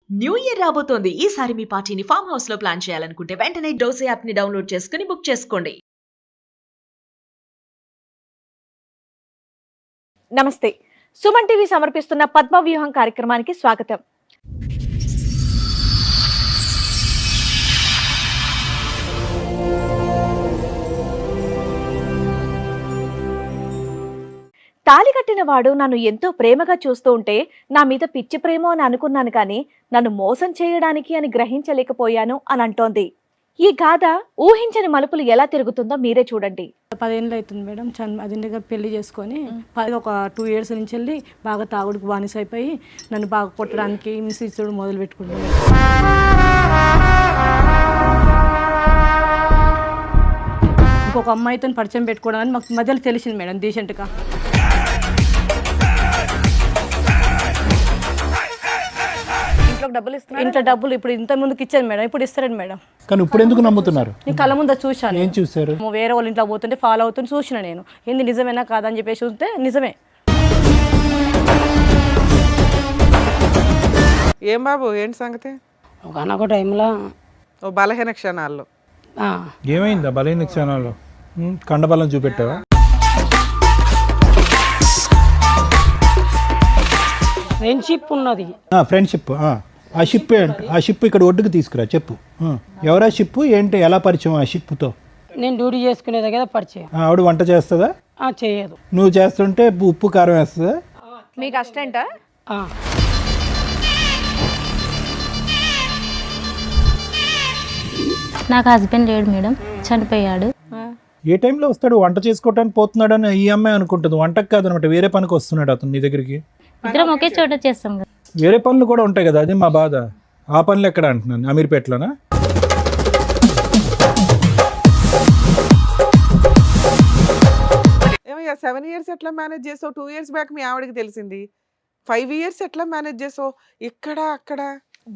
New year రాబోతోంది. ఈసారి మీ పార్టీని ఫామ్ హౌస్ లో ప్లాన్ చేయాలనుకుంటే వెంటనే డోసే యాప్ ని డౌన్లోడ్ చేసుకుని బుక్ చేసుకోండి. నమస్తే. సుమన్ టీవీ సమర్పిస్తున్న పద్మవ్యూహం కార్యక్రమానికి స్వాగతం. తాళి కట్టిన వాడు నన్ను ఎంతో ప్రేమగా చూస్తూ ఉంటే నా మీద పిచ్చి ప్రేమో అని అనుకున్నాను, కానీ నన్ను మోసం చేయడానికి అని గ్రహించలేకపోయాను అని అంటోంది. ఈ గాథ ఊహించని మలుపులు ఎలా తిరుగుతుందో మీరే చూడండి. 10 ఏళ్ళు అవుతుంది మేడం. అదింటిగా పెళ్లి చేసుకొని ఒక 2 years నుంచి వెళ్ళి బాగా తాగుడుకు బానిస అయిపోయి నన్ను బాగా కొట్టడానికి హింసించడం మొదలు పెట్టుకున్నాను. ఇంకొక అమ్మాయితో పరిచయం పెట్టుకోవడం అని మాకు మధ్యలో తెలిసింది మేడం. డీసెంట్గా ఇంట్లో డబ్బులు ఇప్పుడు ఇంత ముందుకు ఇచ్చాను మేడం, ఇప్పుడు ఇస్తారండి మేడం. కానీ ఇప్పుడు ఎందుకు నమ్ముతున్నారు? నీ కళ్ళ ముందు చూశాను. ఏం చూసారు? వేరే వాళ్ళ ఇంట్లో పోతుంటే ఫాలో అవుతుంటే చూసిన నేను. ఏంది నిజమేనా కాదని చెప్పేసి చూస్తే నిజమే. ఏం బాబు ఏంటి సంగతి? ఒకనొక టైంలో ఓ బలహీన క్షణాల్లో ఏమైందా బలహీన క్షణాల్లో? కండబలం చూపెట్టావా? ఫ్రెండ్షిప్ ఉన్నది. ఫ్రెండ్షిప్. ఆ షిప్ ఆ షిప్ ఇక్కడ ఒడ్డుకు తీసుకురా చెప్పు. ఎవరా షిప్ ఏంటి, ఎలా పరిచయం ఆ షిప్తో? నేను డ్యూటీ చేసుకునే దగ్గర పరిచయం. ఆవిడ వంట చేస్తుందా? చేయదు. నువ్వు చేస్తుంటే ఉప్పు కారం వేస్తుందా? మీకు అసిస్టెంటా? నాకు హస్బెండ్ లేడు మేడం, చనిపోయాడు. ఏ టైంలో వస్తాడు? వంట చేసుకోవటానికి పోతున్నాడు అని ఈ అమ్మాయి అనుకుంటుంది. వంటకు కాదనమాట, వేరే పనికి వస్తున్నాడు అతను నీ దగ్గరికి. ఇద్దరం ఒకే చోట చేస్తాం కదా. వేరే పనులు కూడా ఉంటాయి కదా, అది మా బాధ. ఆ పనులు ఎక్కడ అంటున్నాను? అమీర్పేటలోనా? ఏమయ్యా 7 years ఎట్లా మేనేజ్ చేసావు? 2 years బ్యాక్ మీ ఆవిడకి తెలిసింది. 5 years ఎట్లా మేనేజ్ చేసావు? ఇక్కడ అక్కడ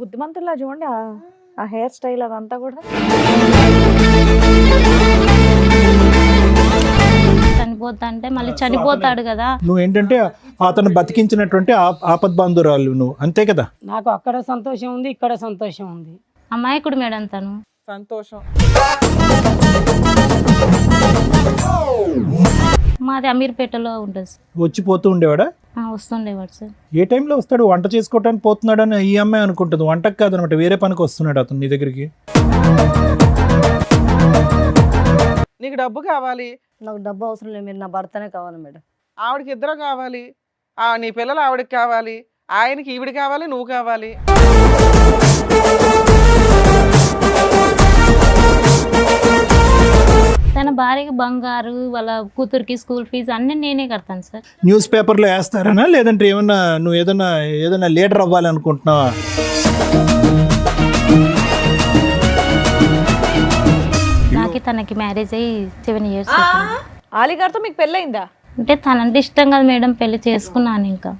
బుద్ధిమంతుల్లా చూడండి ఆ హెయిర్ స్టైల్ అదంతా కూడా. చనిపోతా అంటే మళ్ళీ చనిపోతాడు కదా. నువ్వు ఏంటంటే అతను బతికించినటువంటి ఆపద్బంధురాలు నువ్వు, అంతే కదా? నాకు అక్కడ సంతోషం ఉంది, ఇక్కడ సంతోషం ఉంది. అమాయకుడు మేడం తను. సంతోషం. మాది అమీర్పేటలో ఉంటుంది సార్. వచ్చిపోతూ ఉండేవాడా? వస్తుండేవాడు సార్. ఏ టైంలో వస్తాడు? వంట చేసుకోవటానికి పోతున్నాడు అని ఈ అమ్మాయి అనుకుంటుంది. వంటకు కాదనమాట, వేరే పనికి వస్తున్నాడు అతను నీ దగ్గరికి. నీకు డబ్బు కావాలి, నాకు డబ్బు అవసరం లేదు, మీరు నా భర్తనే కావాలి మేడం. ఆవిడకి ఇద్దరు కావాలి, నీ పిల్లలు ఆవిడకి కావాలి, ఆయనకి ఈవిడ కావాలి, నువ్వు కావాలి. తన భార్యకి బంగారు, వాళ్ళ కూతురికి స్కూల్ ఫీజు అన్నీ నేనే కడతాను సార్. న్యూస్ పేపర్లో వేస్తారనా, లేదంటే ఏమన్నా నువ్వు ఏదైనా లీడర్ అవ్వాలి అనుకుంటున్నావా? నాకు తనకి మ్యారేజ్ అయ్యి 7 years. ఆలీ గారితో మీకు పెళ్ళయిందా? అంటే తనంటే ఇష్టం కదా మేడం, పెళ్లి చేసుకున్నాను. ఇంకా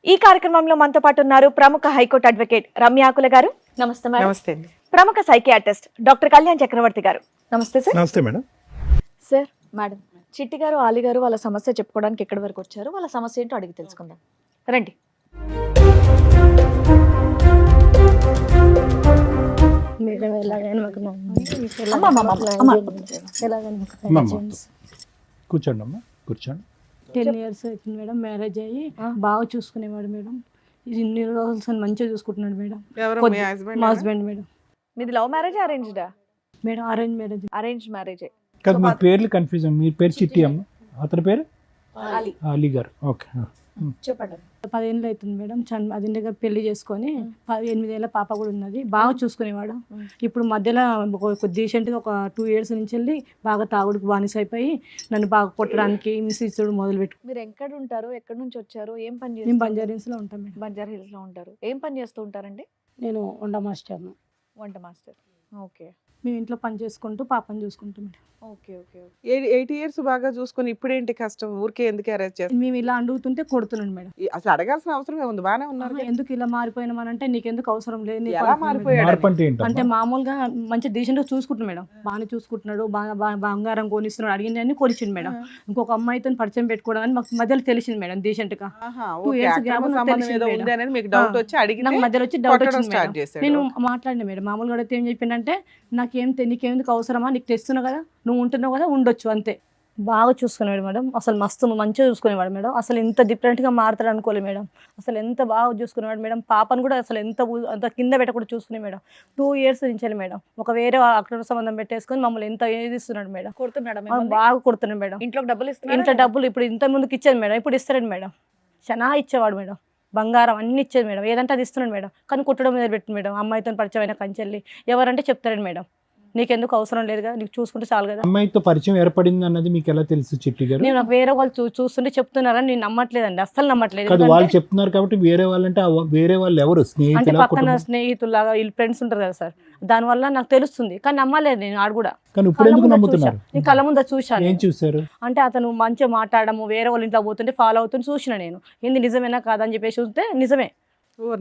ఈ కార్యక్రమంలో మనతో పాటు ఉన్నారు ప్రముఖ హైకోర్టు అడ్వకేట్ రమ్య ఆకుల గారు. నమస్తే మేడం. నమస్తే అండి. ప్రముఖ సైకియాట్రిస్ట్ డాక్టర్ కళ్యాణ్ చక్రవర్తి గారు. నమస్తే సార్. నమస్తే మేడం. సార్, మేడం, చిట్టి గారు ఆలీ గారు వాళ్ళ సమస్య చెప్పుకోవడానికి ఎక్కడి వరకు వచ్చారు, వాళ్ళ సమస్య ఏంటో అడిగి తెలుసుకుందాం. రండి. కూర్చోండి అమ్మా, కూర్చోండి. 10 years అవుతుంది మేడం. మ్యారేజ్ అయ్యి బాగా చూసుకునేవాడు మేడం. ఇది ఇన్ని రోజులు మంచిగా చూసుకుంటున్నాడు మేడం. ఎవరు మీ హస్బెండ్? మా హస్బెండ్ మేడం. మీది లవ్ మ్యారేజ్ అరేంజ్డా? Madam arrange marriage. అరేంజ్ మ్యారేజే. కాదు, మీ పేర్లు కన్ఫ్యూజన్. మీ పేరు చిట్టి అమ్మ, అతని పేరు అలీ గారు. ఓకే, చెప్పండి. 10 ఏళ్ళు అవుతుంది మేడం. అదింటిగా పెళ్లి చేసుకొని 8 ఏళ్ళ పాప కూడా ఉన్నది. బాగా చూసుకునేవాడు. ఇప్పుడు మధ్యలో డీసెంట్గా ఒక 2 years నుంచి వెళ్ళి బాగా తాగుడుకు బానిస అయిపోయి నన్ను బాగా కొట్టడానికి హింసించడం మొదలు పెట్టు. మీరు ఎక్కడ ఉంటారు, ఎక్కడి నుంచి వచ్చారు, ఏం పని నేను చేస్తారు? బంజారా హిల్స్లో ఉంటాను మేడం. బంజారా హిల్స్ లో ఉంటారు. ఏం పని చేస్తూ ఉంటారండి? నేను వంట మాస్టర్ను. వంట మాస్టర్. ఓకే మేము ఇంట్లో పని చేసుకుంటూ పాపని చూసుకుంటాం మేడం. ఓకే ఓకే 8 ఇయర్స్ బాగా చూసుకొని ఇప్పుడేంటి కష్టం? ఊరికే ఎందుకు అరెస్ట్ చేస్తారు? మేము ఇలా అడుగుతుంటే కొడుతున్నాడు మేడం. అసలు అడగాల్సిన అవసరం ఏముంది? బానే ఉన్నారు కదా. ఎందుకు ఇలా మారిపోయినామని అంటే నీకెందుకు అవసరం లేదు, నీకు ఎలా అనుకున్నాడు మారిపోయాడు? మార్పు అంటే ఏంటమ్మా? అంటే మామూలుగా మంచి డీసెంట్ గా చూసుకుంటున్నాడు మేడం, బాగానే చూసుకుంటున్నాడు, బంగారం కొనిస్తున్నాడు, అడిగింది కొనిచ్చిండు మేడం. ఇంకొక అమ్మాయితో పరిచయం పెట్టుకోవడం అని మాకు మధ్యలో తెలిసింది మేడం డీసెంట్ గా. ఆహా, 2 ఓకే. years అక్రమ gap నాకు సంబంధం తెలిసింది ఏదో మేడం. ఉంది అనేది మీకు డౌట్ వచ్చి అడిగితే నాకు మధ్యలో వచ్చి డౌట్ కొట్టడం వచ్చింది స్టార్ట్ మేడం. చేశాడు. నేను మాట్లాడిన మేడం, మామూలుగా అడిగితే ఏం చెప్పిండంటే నీకెందుకు అవసరమా, నీకు తెస్తున్నావు కదా, నువ్వు ఉంటున్నావు కదా, ఉండొచ్చు అంతే. బాగా చూసుకునేవాడు మేడం, అసలు మస్తు మంచిగా చూసుకునేవాడు మేడం. అసలు ఇంత డిఫరెంట్గా మారుతాడు అనుకోలేదు మేడం. అసలు ఎంత బాగా చూసుకునేవాడు మేడం. పాపను కూడా అసలు అంత కింద పెట్టకుండా చూసుకునే మేడం. 2 years నుంచి మేడం ఒక వేరే అక్రమ సంబంధం పెట్టేసుకొని మమ్మల్ని ఎంత ఏదిస్తున్నాడు మేడం. కొడుతున్నాడు బాగా కొడుతున్నాడు మేడం. ఇంట్లోకి డబ్బులు ఇస్తున్నారు. ఇంట్లో డబ్బులు ఇప్పుడు ఇంత ముందుకు ఇచ్చేది మేడం, ఇప్పుడు ఇస్తాడు మేడం. చాలా ఇచ్చేవాడు మేడం, బంగారం అన్ని ఇచ్చేది మేడం, ఏదంటే అది ఇస్తున్నాడు మేడం. కానీ కుట్టడం మీద పెట్టి మేడం, అమ్మాయితో పరిచయం అయిన కంచెల్లి ఎవరంటే చెప్తాడు మేడం, నీకెందుకు అవసరం లేదు కదా, నీకు చూసుకుంటే చాలు కదా. అమ్మాయితో పరిచయం ఏర్పడింది అన్నది మీకు ఎలా తెలుసు చిట్టి గారు? నేను నాకు వేరే వాళ్ళు చూస్తుంటే చెప్తున్నారని నేను నమ్మట్లేదండి, అస్సలు నమ్మట్లేదు. కాదు, వాళ్ళు ఎందుకంటే చెప్తున్నారు కాబట్టి వేరే వాళ్ళంటే వేరే వాళ్ళు ఎవరు? అంటే స్నేహితుల పక్కన స్నేహితులాగా వీళ్ళు ఫ్రెండ్స్ ఉంటారు కదా సార్, దానివల్ల నాకు తెలుస్తుంది. కానీ నమ్మలేదు నేను ఆడు కూడా. కానీ ఇప్పుడు ఎందుకు నమ్ముతున్నారు? నేను కళ్ళ ముందు చూశాను. ఏం చూసారు? అంటే అతను మంచిగా మాట్లాడము, వేరే వాళ్ళ ఇంట్లో పోతుంటే ఫాలో అవుతుంటే చూసిన నేను, ఏంది నిజమేనా కాదని చెప్పేసి చూస్తే నిజమే.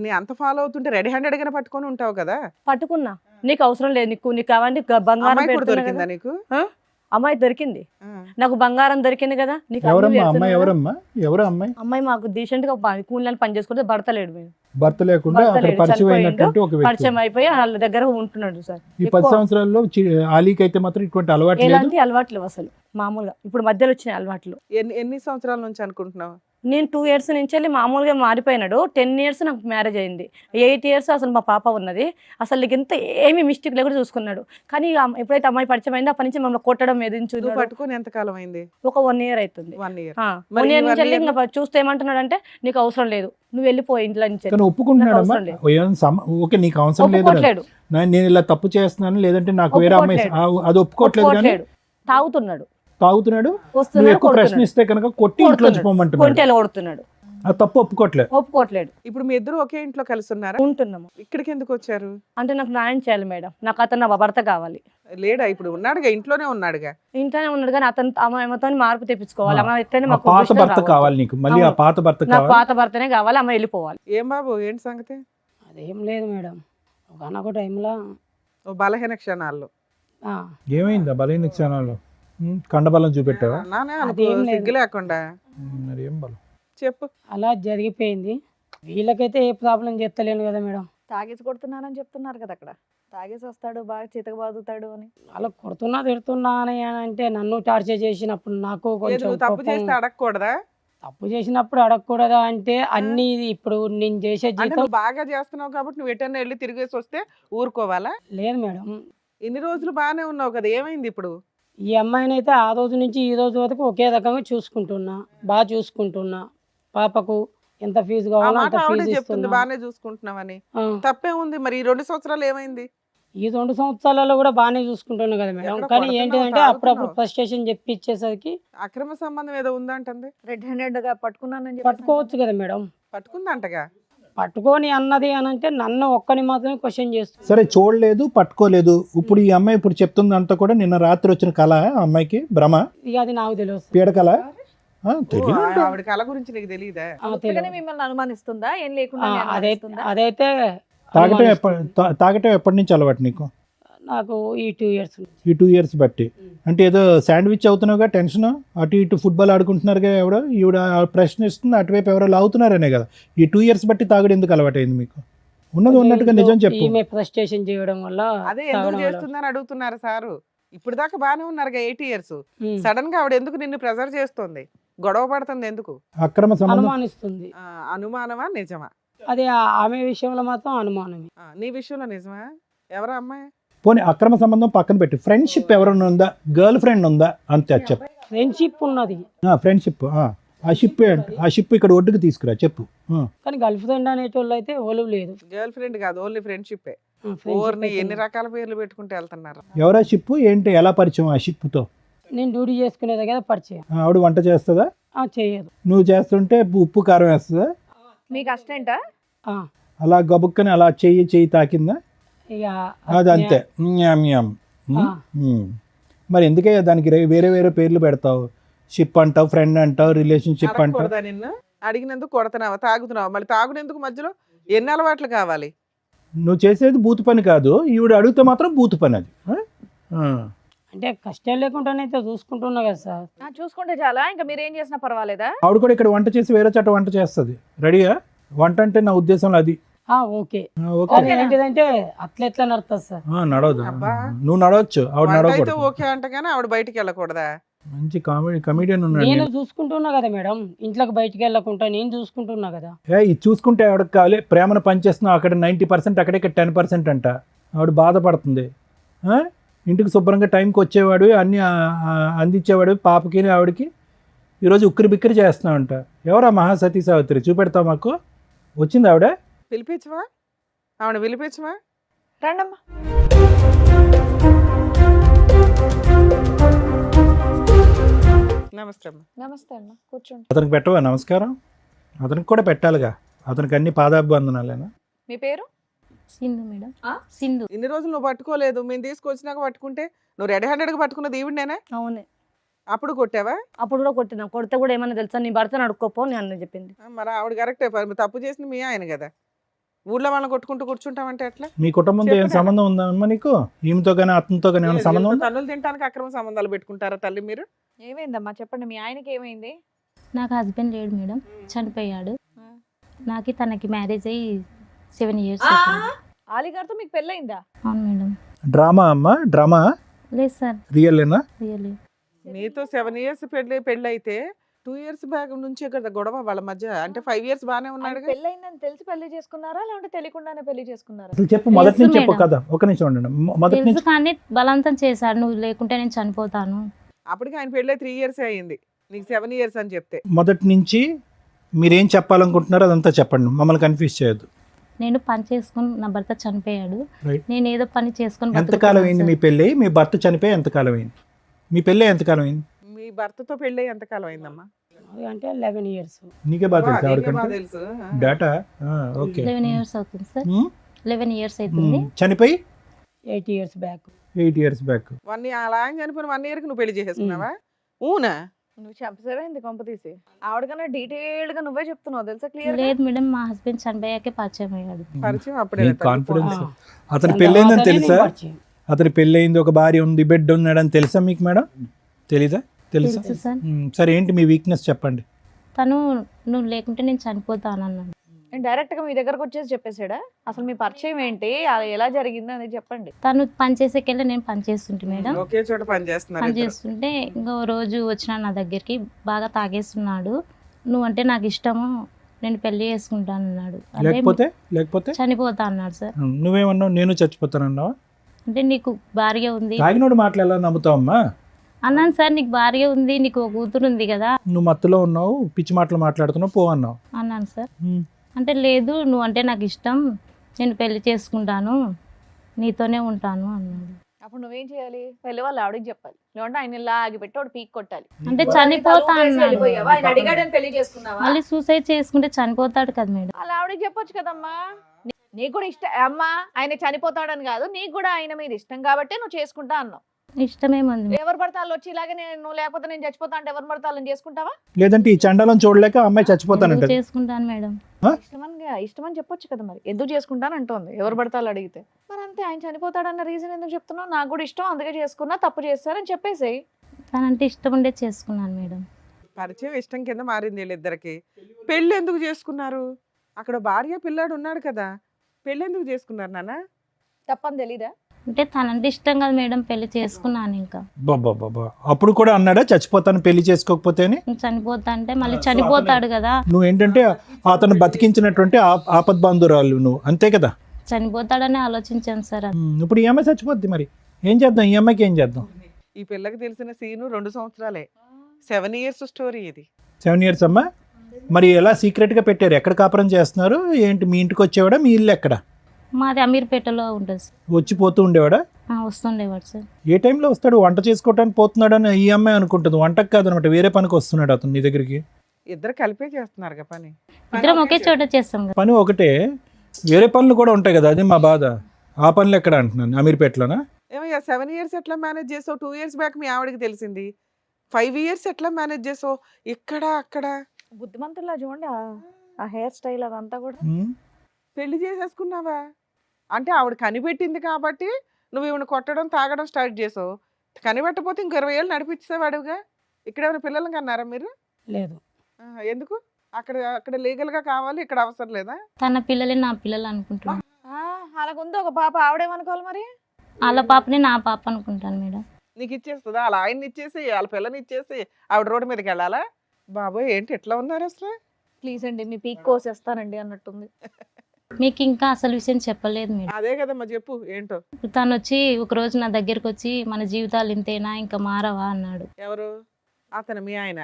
నీ అంత ఫాలో అవుతుంటే రెడీ హ్యాండెడ్ గానే పట్టుకొని ఉంటావు కదా. పట్టుకున్నా, నీకు అవసరం లేదు, నీకు అవన్నీ బంగారం అమ్మాయి కూడా పెడుతున్నా దొరికిందా కదా. నీకు? అమ్మాయి దొరికింది, ఆ. నాకు బంగారం దొరికింది కదా. నీకు అన్ని ఎవరమ్మా పెడుతున్నా అమ్మాయి? కదా. ఎవరమ్మా? ఎవరు అమ్మాయి? అమ్మాయి మాకు డీసెంట్ గా కూలీలను పని చేసుకుంటే భర్త లేడు మేము. భర్త లేకుండా భర్త అక్కడ లేడు, పరిచయం చనిపోయిండు. అయినటువంటి ఒక వ్యక్తి. పరిచయం అయిపోయి వాళ్ళ దగ్గర ఉంటున్నాడు సార్. ఈ 10 సంవత్సరాల్లో ఆలీకి అయితే మాత్రం ఇటువంటి అలవాటు లేదు. ఎలాంటి అలవాట్లు అసలు మామూలుగా ఇప్పుడు మధ్యలో వచ్చిన అలవాట్లు. ఎన్ని సంవత్సరాల నుంచి అనుకుంటున్నావు? నేను 2 years నుంచి వెళ్ళి మామూలుగా మారిపోయినాడు. 10 years నాకు మ్యారేజ్ అయింది. 8 years అసలు మా పాప ఉన్నది. అసలు నీకు ఎంత ఏమి మిస్టేక్ లేకుండా చూసుకున్నాడు. కానీ ఎప్పుడైతే అమ్మాయి పరిచయం అయిందో అప్పటి నుంచి మమ్మల్ని కొట్టడం నువ్వు ఎదించున్నాడు. పట్టుకొని ఎంత కాలం అయింది? ఒక 1 year అవుతుంది. 1 year. 1 year నుంచి వెళ్ళి ఇంకా చూస్తే ఏమంటున్నాడు అంటే నీకు అవసరం లేదు, నువ్వు వెళ్ళిపో ఇంట్లో నుంచి. కానీ ఒప్పుకుంటున్నాడమ్మా? నాకు అవసరం ఓకే, నీకు అవసరం లేదు, ఒప్పుకోవట్లేడు. నేను ఇలా తప్పు చేస్తున్నాను, లేదంటే నాకు వేరే అమ్మాయి అది ఒప్పుకోవట్లేదు. కానీ ఒప్పుకోవట్లేడు, తాగుతున్నాడు, తాగుతున్నాడు. నువ్వు వస్తున్నాడు, ఎక్కువ ప్రశ్నిస్తే కనుక కొట్టి ఇంట్లో పోమంటున్నాడు. కొంటెలు కొడుతున్నాడు, ఆ తప్పు ఒప్పుకోవట్లేదు. ఒప్పుకోవట్లేడు. ఇప్పుడు మీ ఇద్దరు ఒకే ఇంట్లో కలిసి ఉన్నారా? ఉంటున్నాము. ఇక్కడికి ఎందుకు వచ్చారు? అంటే నాకు న్యాయం చేయాలి మేడం, నాకు అతను నా భర్త కావాలి. లేడా? ఇప్పుడు ఉన్నాడుగా, ఇంట్లోనే ఉన్నాడుగా. ఇంట్లోనే ఉన్నాడు కానీ అతను ఆమెతో మార్పు తెప్పించుకోవాలి. ఆమె ఎట్లనే ఆ మాకు పాత దృష్టిలో భర్త రావద్దు. కావాలి నీకు, మళ్ళీ ఆ అవును. పాత భర్త నాకు కావాలి. పాత భర్తనే కావాలి, ఆమె వెళ్ళిపోవాలి. ఏం బాబు, ఏంటి సంగతి? అదేం లేదు మేడం, ఒకనొక టైంలో ఓ బలహీన క్షణాల్లో ఏమైంది ఆ బలహీన క్షణాల్లో? కండబలం చూపెట్టావా? నానే అదేం అనుకో, లేదు. సిగ్గు లేకుండా మరి ఏం బలం? చెప్పు. అలా జరిగిపోయింది. వీళ్ళకైతే ఏ ప్రాబ్లం చెప్తలేను కదా మేడం. తాగేసి కొడుతున్నారని చెప్తున్నారు కదా అక్కడ. తాగేసి వస్తాడు, బాగా చితక బాదుతాడు అని. అలా కొడుతున్నా తిడుతున్నా అని అంటే నన్ను టార్చర్ చేసినప్పుడు నాకు ఏది కొంచెం నువ్వు తప్పు కోపం. చేస్తే అడగకూడదా? తప్పు చేసినప్పుడు అడగకూడదా అంటే అన్ని ఇప్పుడు నేను చేసే అంటే జీతం నువ్వు బాగా చేస్తున్నావు కాబట్టి నువ్వు ఎటన్నా వెళ్ళి తిరిగేసి వస్తే ఊరుకోవాలా? లేదు మేడం. ఇన్ని రోజులు బాగానే ఉన్నావు కదా, ఏమైంది ఇప్పుడు? ఈ అమ్మాయిని అయితే ఆ రోజు నుంచి ఈ రోజు వరకు ఒకే రకంగా చూసుకుంటున్నా, బాగా చూసుకుంటున్నా. పాపకు ఎంత ఫీజు ఆ కావాలో మాట అంత ఆవిడే ఫీజు చెప్తుంది, ఇస్తున్నా. బాగానే చూసుకుంటున్నావని. ఆ, తప్పే ఉంది. మరి ఈ 2 సంవత్సరాలు ఏమైంది? ఈ 2 సంవత్సరాలలో కూడా బాగానే చూసుకుంటున్నా కదా మేడం. ఎక్కడ కానీ కొడుతున్నావు, ఏంటిదంటే అప్పుడప్పుడు తాగుతున్నావు? ఫ్రస్ట్రేషన్ చెప్పి ఇచ్చేసరికి అక్రమ సంబంధం ఏదో ఉందంటుంది. రెడ్ హ్యాండెడ్ గా పట్టుకున్నానని చెప్పేసి పట్టుకోవచ్చు కదా మేడం. పట్టుకుందంటగా. పట్టుకొని అన్నది అని అంటే నన్ను ఒక్కని మాత్రమే క్వశ్చన్ చేస్తుంది. సరే, చూడలేదు, పట్టుకోలేదు. ఇప్పుడు ఈ అమ్మాయి ఇప్పుడు చెప్తుందంతా కూడా నిన్న రాత్రి వచ్చిన కళ, ఆ అమ్మాయికి భ్రమ, ఇక అది నాకు తెలియదు. పీడకల. ఓ, తెలియదు. ఆవిడ కళ గురించి నీకు తెలియదా? ఉత్తగానే మిమ్మల్ని అనుమానిస్తుందా? ఏం లేకుండా అదైతే తాగటం అనుమానిస్తుంది. తాగటం ఎప్పటి నుంచి అలవాటు నీకు? నాకు ఈ 2 years ఈ 2 years బట్టి. అంటే ఏదో శాండ్విచ్ అవుతున్నావుగా, టెన్షన్, అటు ఇటు ఫుట్బాల్ ఆడుకుంటున్నారుగా, ఎవడో ఈవిడ ప్రశ్నిస్తుంది, అటువైపు ఎవరో లాగుతున్నారనే కదా. ఈ 2 years బట్టి తాగుడు ఎందుకు అలవాటైంది మీకు? ఉన్నది ఉన్నట్టుగా నిజం చెప్పు. ఈమె ఫ్రస్ట్రేషన్ చేయడం వల్ల అదే ఎందుకు తాగడం వల్ల. చేస్తుందని అడుగుతున్నారు సారు. ఇప్పుడు దాకా బాగానే ఉన్నారుగా 8 years. ఉమ్. సడన్ గా ఆవిడ ఎందుకు నిన్ను ప్రెజర్ చేస్తుంది, గొడవ పడుతుంది ఎందుకు? అక్రమ సంబంధం. అనుమానిస్తుంది. అనుమానమా నిజమా? అదే ఆమె విషయంలో మాత్రం అనుమానమే. నీ విషయంలో నిజమా? ఎవరా అమ్మాయి? పోనీ అక్రమ సంబంధం పక్కన పెట్టి ఫ్రెండ్షిప్ ఎవరైనా ఉందా? గర్ల్ ఫ్రెండ్ ఉందా? అంతే, అది చెప్పు. ఫ్రెండ్షిప్ ఉన్నది ఫ్రెండ్షిప్. ఆ షిప్ ఇక్కడ ఒడ్డుకు తీసుకురా, చెప్పు. కానీ గర్ల్ ఫ్రెండ్ అనేటోళ్ళు అయితే ఓలు లేదు. గర్ల్ ఫ్రెండ్ కాదు, ఓన్లీ ఫ్రెండ్షిప్. Friendship ఓర్ని అయితే ఎన్ని రకాల పేర్లు పెట్టుకుంటూ వెళ్తున్నారు. ఎవరా షిప్? ఏంటి, ఎలా పరిచయం ఆ షిప్తో? నేను డ్యూటీ చేసుకునే దగ్గర పరిచయం. ఆవిడ వంట చేస్తుందా? చేయదు. నువ్వు చేస్తుంటే ఉప్పు కారం వేస్తుందా? మీకు అసిస్టెంటా? ఆ, అలా గబుక్కని అలా చెయ్యి తాకిందా? ఇక అది అంతే మ్యామ్ మ్యామ్. ఆ. మరి ఎందుకే దానికి వేరే వేరే పేర్లు పెడతావు? షిప్ అంటావు, ఫ్రెండ్ అంటావు, రిలేషన్షిప్ అంటావు. అడగకూడదా నిన్ను? అడిగినందుకు కొడతానావా, తాగుతున్నావా? మళ్ళీ తాగునేందుకు మధ్యలో ఎన్ని అలవాట్లు కావాలి? నువ్వు చేసేది బూతు పని కాదు, ఈవిడ అడిగితే మాత్రం బూతు పని అది. అంటే కష్టం లేకుండానైతే చూసుకుంటున్నా కదా సార్. చూసుకుంటే చాలా, ఇంకా మీరు ఏం చేసినా పర్వాలేదా? ఆవిడ కూడా ఇక్కడ వంట చేసి వేరే చోట వంట చేస్తుంది. రెడీయా? వంట అంటే నా ఉద్దేశంలో అది. ఓకే. ఓకే, అది ఏంటిదంటే అట్లా ఎట్లా నడుస్తుంది సార్. నడవదు. అబ్బా. నువ్వు నడవచ్చు, ఆవిడ వంట అయితే నడవకూడదు. ఓకే అంట కానీ ఆవిడ బయటికి వెళ్ళకూడదా? మంచి కమెడియన్ ఉన్నాడు. నేను చూసుకుంటున్నా కదా మేడం, ఇంట్లోకి బయటికి వెళ్ళకుండా నేను చూసుకుంటున్నా కదా. ఇది చూసుకుంటే ఆవిడకి కావాలి, ప్రేమను పనిచేస్తున్నావు అక్కడ 90%, అక్కడ ఇక్కడ 10% అంట. ఆవిడ బాధపడుతుంది. ఇంటికి శుభ్రంగా టైంకి వచ్చేవాడు, అన్నీ అందించేవాడు పాపకి ఆవిడకి. ఈరోజు ఉక్కిరి బిక్కిరి చేస్తున్నావు అంట. ఎవరా మహాసతీ సావిత్రి? చూపెడతావు మాకు. వచ్చింది ఆవిడ? పిలిపించవా? ఆవిడ పిలిపించవా? రండమ్మా. నమస్తే అమ్మా. నమస్తే అన్న, కూర్చోండి. అతనికి పెట్టవా నమస్కారం? అతనికి కూడా పెట్టాలిగా, అతనికి అన్ని పాదాభివందనాలేనా? మీ పేరు? సింధు మేడం. ఆ? సింధు. ఇన్ని రోజులు నువ్వు పట్టుకోలేదు, మేము తీసుకొచ్చినాక పట్టుకుంటే నువ్వు రెడీ హ్యాండెడ్గా పట్టుకున్నది ఈవిడనేనా? అవునే, అప్పుడు కొట్టావా? అప్పుడు కూడా కొట్టినా. కొడితే కూడా ఏమన్నా తెలుసా, నీ భర్తను అడుక్కోపో అని అన్న చెప్పింది. మరి ఆవిడ కరెక్టే, తప్పు చేసింది మీ ఆయన కదా. ఊర్లో వాళ్ళని కొట్టుకుంటూ కూర్చుంటామంటే ఎట్లా? మీ కుటుంబంతో ఏం సంబంధం ఉందమ్మా నీకు? ఈమెతో కానీ అతనితో కానీ ఏమైనా సంబంధం ఉందా? తల్లులు తినడానికి అక్రమ సంబంధాలు పెట్టుకుంటారా తల్లి మీరు? ఏమైందమ్మా చెప్పండి, మీ ఆయనకి ఏమైంది? నాకు హస్బెండ్ లేడు మేడం, చనిపోయాడు. నాకు తనకి మ్యారేజ్ అయ్యి 7 years అవుతుంది. ఆలిగారితో మీకు పెళ్ళయిందా? అవును మేడం. డ్రామా అమ్మా, డ్రామా? లేదు సార్, రియల్లేనా? రియల్లీ. మీతో 7 years పెళ్ళి అయితే 2 years బ్యాక్ నుంచే కదా గొడవ వాళ్ళ మధ్య. అంటే 5 years బానే ఉన్నాడు. పెళ్ళయిందని తెలిసి పెళ్లి చేసుకున్నారా, లేదంటే తెలియకుండానే పెళ్లి చేసుకున్నారా? అసలు చెప్పు, మొదటి నుంచి తెలుసు చెప్పు మేడం. కదా. ఒక నిమిషం ఉండండి. మొదటి తెలుసు నుంచి కానీ బలవంతం చేశాడు, నువ్వు లేకుంటే నేను చనిపోతాను. అప్పటికి ఆయన పెళ్ళి 3 years అయ్యింది, నీకు 7 years అని చెప్తే. మొదటి నుంచి మీరేం చెప్పాలనుకుంటున్నారో అదంతా చెప్పండి, మమ్మల్ని కన్ఫ్యూజ్ చేయొద్దు. నేను పని చేసుకుని, నా భర్త చనిపోయాడు, Right. నేను ఏదో పని చేసుకుని ఎంతకాలం బతుకుతున్నాను అయింది సార్. మీ పెళ్ళి? మీ భర్త చనిపోయి ఎంతకాలం అయింది? మీ పెళ్ళి ఎంతకాలం అయింది? మీ భర్తతో పెళ్ళి ఎంతకాలం అయిందమ్మా? అది అంటే 11 years. నీకే బాగా తెలుసు నీకే బాగా ఆవిడకంటే తెలుసు. డేటా. ఓకే. 11 years అవుతుంది సార్. 11 years అవుతుంది. చనిపోయి 8 years బ్యాక్. 8 years back. అలా ఆయన చనిపోయిన 1 year కి నువ్వు పెళ్లి చేసేసుకున్నావా? ఊనా? నువ్వు చెప్పసేమైంది కొంప తీసి? ఆవిడకన్నా డీటెయిల్డ్ గా నువ్వే చెప్తున్నావు తెలుసా, క్లియర్? లేదు మేడం, మా హస్బెండ్ చనిపోయాకే పరిచయం అయ్యాడు. పరిచయం అప్పుడే ఈ తల్లి. కాన్ఫిడెన్స్. ఆ. అతని దాని పెళ్ళయిందని తర్వాతనే తెలుసా? నేను పరిచయం. అతని పెళ్ళయింది, ఒక భార్య ఉంది, బిడ్డ ఉన్నాడని తెలుసా మీకు మేడం? తెలీదా? తెలుసా? తెలుసు సార్. సరే, ఏంటి మీ వీక్నెస్ చెప్పండి. తను నువ్వు లేకుంటే నేను చనిపోతాను అన్నాడు. డైరెక్ట్ గా మీ దగ్గరకు వచ్చేసి చెప్పేసాడా? అసలు మీ పరిచయం ఏంటి, అది ఎలా జరిగింది అనేది చెప్పండి. తను పని చేసేకెళ్ళి నేను పని చేస్తుంటే మేడం, ఒకే చోట పని చేస్తున్నారు పని ఇద్దరు. చేస్తుంటే ఇంకో రోజు వచ్చిన నా దగ్గరికి, బాగా తాగేస్తున్నాడు, నువ్వంటే నాకు ఇష్టము, నేను పెళ్లి చేసుకుంటాను అన్నాడు. అంటే లేకపోతే చనిపోతా అన్నాడు సార్. నువ్వేమన్నావు? నేను చచ్చిపోతానన్నావా? అంటే నీకు భార్య ఉంది తాగినోడు మాటలు ఎలా నమ్ముతావమ్మా? అన్నాను సార్, నీకు భార్య ఉంది, నీకు ఒక కూతురు ఉంది కదా నువ్వు మత్తులో ఉన్నావు, పిచ్చి మాటలు మాట్లాడుతున్నావు, పో అన్నావు. అన్నాను సార్. అంటే లేదు, నువ్వు అంటే నాకు ఇష్టం, నేను పెళ్లి చేసుకుంటాను, నీతోనే ఉంటాను అన్నాడు. అప్పుడు నువ్వేం చేయాలి? పెళ్లి వాళ్ళు ఆవిడకి చెప్పాలి, లేదంటే ఆయన ఇలా ఆగిపెట్టి వాడు పీక్ కొట్టాలి. అంటే చనిపోతా అన్నాడు. ఆయన అడిగాడని పెళ్లి చేసుకున్నావా? మళ్ళీ సూసైడ్ చేసుకుంటే చనిపోతాడు కదా మేడం. అలా ఆవిడకి చెప్పొచ్చు కదమ్మా. నీకు కూడా ఇష్టం అమ్మా, ఆయన చనిపోతాడని కాదు, నీకు కూడా ఆయన మీద ఇష్టం కాబట్టి నువ్వు చేసుకుంటా అన్నావు. ఇష్టమేముంది మేడం. ఎవరు పడతాళ్ళు వచ్చి ఇలాగే నువ్వు లేకపోతే నేను చచ్చిపోతా అంటే ఎవరు పడతాళ్ళని చేసుకుంటావా? లేదంటే ఈ చండాలను చూడలేక అమ్మాయి ఎందుకు చచ్చిపోతానంట. చేసుకుంటాను మేడం. ఇష్టమని చెప్పొచ్చు కదా, మరి ఎందుకు చేసుకుంటాను అంటోంది. ఎవరు పడతాళ్ళు అడిగితే మరి అంతే. ఆయన చనిపోతాడన్న రీజన్ ఎందుకు చెప్తున్నావు? నాకు కూడా ఇష్టం, అందుకే చేసుకున్నా, తప్పు చేస్తారని చెప్పేసేయ్. తనంటే ఇష్టం ఉండే చేసుకున్నాను మేడం. పరిచయం ఇష్టం కింద మారింది వీళ్ళిద్దరికి. పెళ్ళి ఎందుకు చేసుకున్నారు? అక్కడ భార్య పిల్లాడు ఉన్నాడు కదా, పెళ్ళి ఎందుకు చేసుకున్నారు నాన్న? తప్పని తెలీదా? అంటే తనంటే ఇష్టం కదా మేడం, పెళ్లి చేసుకున్నాను. ఇంకా బాబా, అప్పుడు కూడా అన్నాడా చచ్చిపోతాను పెళ్లి చేసుకోకపోతే అని? చనిపోతా అంటే మళ్ళీ చనిపోతాడు కదా, నువ్వేంటంటే అతను బతికించినటువంటి ఆపద్ బంధురాలు నువ్వు, అంతే కదా? చనిపోతాడని ఆలోచించాను సార్. ఇప్పుడు ఈ అమ్మాయి చచ్చిపోద్ది, మరి ఏం చేద్దాం? ఈ అమ్మాయికి ఏం చేద్దాం? ఈ పిల్లకి తెలిసిన సీను 2 సంవత్సరాలే. 7 years స్టోరీ ఇది. 7 years అమ్మా. మరి ఎలా సీక్రెట్గా పెట్టారు? ఎక్కడ కాపురం చేస్తున్నారు ఏంటి? మీ ఇంటికి వచ్చేవాడా? మీ ఇల్లు ఎక్కడ? మాది అమీర్పేటలో ఉంటుంది సార్. వచ్చి పోతూ ఉండేవాడా? వస్తుండేవాడు సార్. ఏ టైంలో వస్తాడు? వంట చేసుకోవడానికి పోతున్నాడు అని ఈ అమ్మాయి అనుకుంటుంది. వంటకు కాదనమాట, వేరే పనికి వస్తున్నాడు అతను నీ దగ్గరికి. ఇద్దరు కలిపే చేస్తున్నారు పని. ఇద్దరం ఒకే చోట చేస్తాం కదా. పని ఒకటే, వేరే పనులు కూడా ఉంటాయి కదా, అది మా బాధ. ఆ పనులు ఎక్కడ అంటున్నాను, అమీర్పేటలోనా? ఏమయ్యా 7 ఇయర్స్ ఎట్లా మేనేజ్ చేసావు? 2 ఇయర్స్ బ్యాక్ మీ ఆవిడకి తెలిసింది. 5 ఇయర్స్ ఎట్లా మేనేజ్ చేసావు? ఇక్కడ అక్కడ బుద్ధిమంతుల్లా చూడండి ఆ హెయిర్ స్టైల్ అదంతా కూడా. ఉమ్. పెళ్లి చేసేసుకున్నావా? అంటే ఆవిడ కనిపెట్టింది కాబట్టి నువ్వు ఈవిడ కొట్టడం తాగడం స్టార్ట్ చేసావు. కనిపెట్టకపోతే ఇంక 20 ఏళ్ళు నడిపించేవాడుగా. ఇక్కడ ఏమైనా పిల్లల్ని కన్నారా మీరు? లేదు. ఎందుకు? అక్కడ అక్కడ లీగల్ గా కావాలి, ఇక్కడ అవసరం లేదా? తన పిల్లలే నా పిల్లలు అనుకుంటున్నాను. అలాగుంది ఒక పాప, ఆవిడేమనుకోవాలి మరి? వాళ్ళ పాపని నా పాప అనుకుంటాను మేడం. నీకు ఇచ్చేస్తుందా? వాళ్ళ ఆయన్ని ఇచ్చేసి వాళ్ళ పిల్లని ఇచ్చేసి ఆవిడ రోడ్డు మీదకి వెళ్ళాలా? బాబోయ్ ఏంటి ఎట్లా ఉన్నారు అసలు? ప్లీజ్ అండి మీ పీక్ కోసేస్తానండి అన్నట్టుంది. మీకు ఇంకా అసలు విషయం చెప్పలేదు మేడం. అదే కదమ్మా, చెప్పు ఏంటో. తను వచ్చి ఒకరోజు నా దగ్గరికి వచ్చి మన జీవితాలు ఇంతేనా ఇంకా మారవా అన్నాడు. ఎవరు? అతను మీ ఆయన?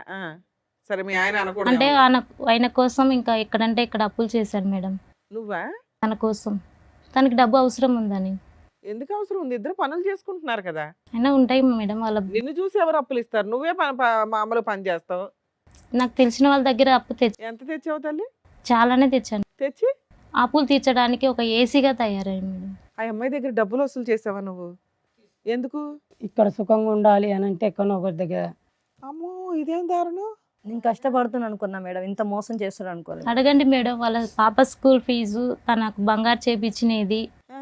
సరే మీ ఆయన అంటే అనకూడదు. ఆయన కోసం ఇంకా ఎక్కడంటే ఇక్కడ అప్పులు చేశాడు మేడం. నువ్వా? తన కోసం, తనకి డబ్బు అవసరం ఉందని. ఎందుకు అవసరం ఉంది? ఇద్దరు పనులు చేసుకుంటున్నారు కదా. అయినా ఉంటాయి మేడం వాళ్ళ. నిన్ను చూసి ఎవరు అప్పులు ఇస్తారు? నువ్వే మామూలు పని చేస్తావు. నాకు తెలిసిన వాళ్ళ దగ్గర అప్పు ఎంత తెచ్చావు తల్లి? చాలానే తెచ్చాను. తెచ్చి అప్పులు తీర్చడానికి ఒక ఏసీగా తయారయ్యాను మేడం. ఆ అమ్మాయి దగ్గర డబ్బులు వసూలు చేసావా నువ్వు? ఎందుకు? ఇక్కడ సుఖంగా ఉండాలి అని అంటే ఎక్కడో ఒకరి దగ్గర. అమ్మో ఇదేం దారుణం. నేను కష్టపడుతున్నాను అనుకున్నా మేడం, ఇంత మోసం చేస్తాడు అనుకోలేదు. అడగండి మేడం, వాళ్ళ పాప స్కూల్ ఫీజు, తనకు బంగారు చేపించినది ఆ,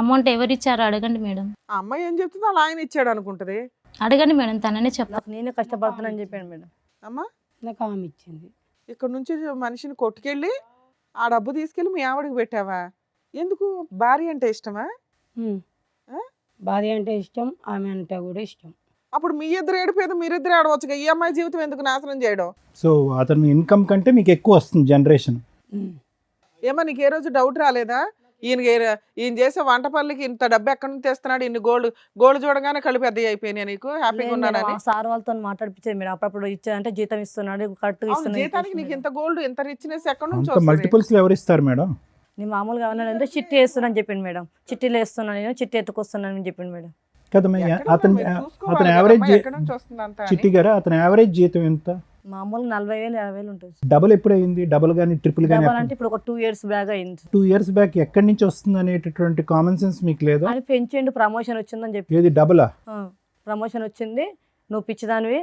అమౌంట్ ఎవరిచ్చారో అడగండి మేడం. ఆ అమ్మాయి ఏం చెప్తుందో అలా ఆయన ఇచ్చాడు అనుకుంటది. అడగండి మేడం, తననే చెప్తా. నాకు నేనే కష్టపడుతున్నాను చెప్పాను మేడం. అమ్మా నాకు ఆమె ఇచ్చింది. ఇక్కడ నుంచి మనిషిని కొట్టుకెళ్ళి ఆ డబ్బు తీసుకెళ్ళి మీ ఆవిడకి పెట్టావా? ఎందుకు? భార్య అంటే ఇష్టమా? ఉమ్. ఆ? భార్య అంటే ఇష్టం, ఆమె అంటే కూడా ఇష్టం. అప్పుడు మీ ఇద్దరు ఏడిపోయేది మీరిద్దరు ఆడవచ్చుగా. ఈ అమ్మాయి జీవితం ఎందుకు నాశనం చేయడం? సో అతని ఇన్కమ్ కంటే మీకు ఎక్కువ వస్తుంది జనరేషన్. ఉమ్. ఏమో నీకు ఏ రోజు డౌట్ రాలేదా? ఈయన చేసే వంట పనులకి ఇంత డబ్బు ఎక్కడి నుంచి తెస్తున్నాడు? ఇన్ని గోల్డ్ చూడగానే కళ్ళు పెద్దవి అయిపోయినాయి. నీకు హ్యాపీగా ఉన్నానని? సార్ వాళ్ళతో మాట్లాడిపించేది మేడం, అప్పుడప్పుడు ఇచ్చారంటే జీతం ఇస్తున్నాడు, కరెక్ట్ అవును, జీతానికి నీకు ఇంత గోల్డ్ ఇంత రిచ్నెస్ ఎక్కడి నుంచి అంత వస్తుంది? మల్టిపుల్స్ లో ఎవరు ఇస్తారు మేడం? నేను మామూలుగా ఏమన్నానంటే చిట్టి వేస్తున్నాను చెప్పింది మేడం. చిట్టీలు వేస్తున్నాను, నేను చిట్టి ఎత్తుకొస్తున్నాను అని చెప్పింది మేడం. కదమ్మయ్య, ఎక్కడ అతని మీరు చూసుకోవాలి అతని కదా, యావరేజ్ అమ్మాయి ఎక్కడి నుంచి వస్తుంది అంతా అని. చిట్టి గారు, అతని యావరేజ్ జీతం ఎంత? మామూలు 40,000 50,000 ఉంటుంది. డబుల్ ఎప్పుడు అయింది? డబుల్ కానీ ట్రిపుల్ కానీ? డబల్ అంటే ఇప్పుడు ఒక 2 years బ్యాగ్ అయింది. 2 years బ్యాక్ ఎక్కడి నుంచి వస్తుంది అనేటటువంటి కామన్ సెన్స్ మీకు లేదా? అని పెంచండి, ప్రమోషన్ వచ్చిందని చెప్పి. ఏది డబులా? ప్రమోషన్ వచ్చింది, నువ్వు పిచ్చిదానివి,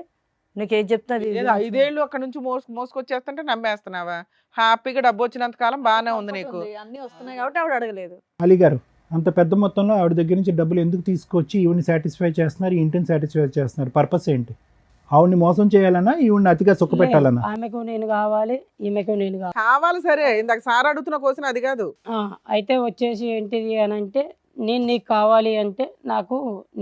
నీకు ఏది చెప్తా అది ఏదో 5 ఏళ్ళు అక్కడ నుంచి మోసుకొచ్చేస్తుంటే నమ్మేస్తున్నావా? హ్యాపీగా డబ్బు వచ్చినంత కాలం బాగానే ఉంది నీకు. అన్ని వస్తున్నాయి కాబట్టి ఆవిడ అడగలేదు. అలీ గారు, అంత పెద్ద మొత్తంలో ఆవిడ దగ్గర నుంచి డబ్బులు ఎందుకు తీసుకొచ్చి ఈవిని సాటిస్ఫై చేస్తున్నారు, ఈ ఇంటిని సాటిస్ఫై చేస్తున్నారు? పర్పస్ ఏంటి? ఆవిడ్ని మోసం చేయాలన్నా, ఈవిడ్ని అతిగా సుఖ పెట్టాలన్నా? ఆమెకు నేను కావాలి, ఈమెకు నేను కావాలి. కావాలి సరే, ఇందాక సార్ అడుగుతున్న క్వశ్చన్ అది కాదు. అయితే వచ్చేసి ఏంటిది అని అంటే, నేను నీకు కావాలి అంటే,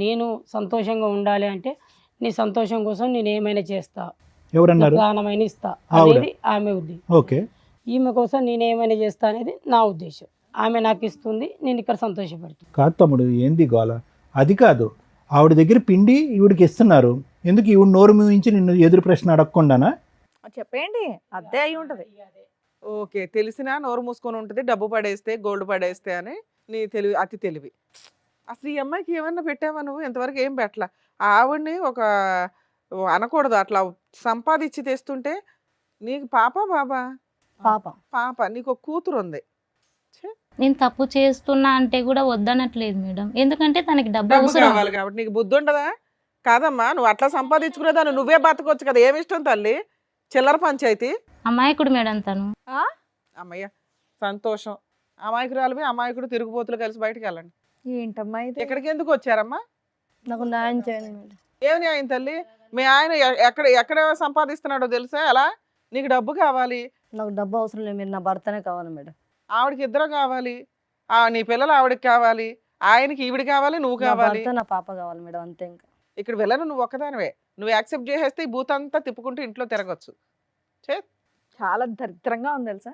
నేను సంతోషంగా ఉండాలి అంటే, నీ సంతోషం కోసం నేను ఏమైనా చేస్తా, ఎవరన్నారు? ప్రాణమైన ఇస్తా ఆవిడ. అనేది ఆమె ఉద్దేశం. ఓకే. ఈమె కోసం నేను ఏమైనా చేస్తా అనేది నా ఉద్దేశం. ఆమె నాకు ఇస్తుంది, నేను ఇక్కడ సంతోషపడుతుంది. కాదు తమ్ముడు, ఏంది గోల? అది కాదు, ఆవిడ దగ్గర పిండి ఈవిడికి ఇస్తున్నారు, ఎందుకు ఈవిడ నోరు మూయించి నిన్ను ఎదురు ప్రశ్న అడగకుండానా? చెప్పేయండి, అదే అయి ఉంటది. ఓకే, తెలిసినా నోరు మూసుకొని ఉంటుంది, డబ్బు పడేస్తే గోల్డ్ పడేస్తే అని నీ తెలివి, అతి తెలివి. అసలు ఈ అమ్మాయికి ఏమన్నా పెట్టావా నువ్వు? ఇంతవరకు ఏం పెట్టలా. ఆవిడ్ని ఒక అనకూడదు, అట్లా సంపాదించి తెస్తుంటే. నీకు పాప బాబా? పాప. పాప. నీకు ఒక కూతురు ఉంది. నేను తప్పు చేస్తున్నా అంటే కూడా వద్దనట్లేదు మేడం, ఎందుకంటే తనకి డబ్బు డబ్బు అవసరం. కావాలి కాబట్టి. నీకు బుద్ధి ఉండదా? కాదమ్మా, నువ్వు అట్లా సంపాదించుకునేదాన్ని నువ్వే బతకొచ్చు కదా. ఏమిష్టం తల్లి? చిల్లర పంచాయతీ. అమాయకుడు మేడం తను. అమ్మయ్య సంతోషం. అమాయకురాలువి అమాయకుడు తిరుగుబోతులు కలిసి బయటకు వెళ్ళండి. ఏంటమ్మా ఇది? ఎక్కడికి ఎందుకు వచ్చారమ్మా? నాకు న్యాయం చేయండి మేడం. ఏమని ఆయన తల్లి? మీ ఆయన ఎక్కడ ఎక్కడ సంపాదిస్తున్నాడో తెలుసా? ఎలా? నీకు డబ్బు కావాలి. నాకు డబ్బు అవసరం లేదు, మీరు నా భర్తనే కావాలి మేడం. ఆవిడకి ఇద్దరు కావాలి. నీ పిల్లలు ఆవిడకి కావాలి, ఆయనకి ఈవిడ కావాలి, నువ్వు నా కావాలి. భర్త నా పాప కావాలి మేడం, అంతే. ఇంకా ఇక్కడ వెళ్ళను, నువ్వు ఒక్కదానివే. నువ్వు యాక్సెప్ట్ చేసేస్తే ఈ భూత్ అంతా తిప్పుకుంటూ ఇంట్లో తిరగచ్చు. చాలా దరిద్రంగా ఉంది తెలుసా,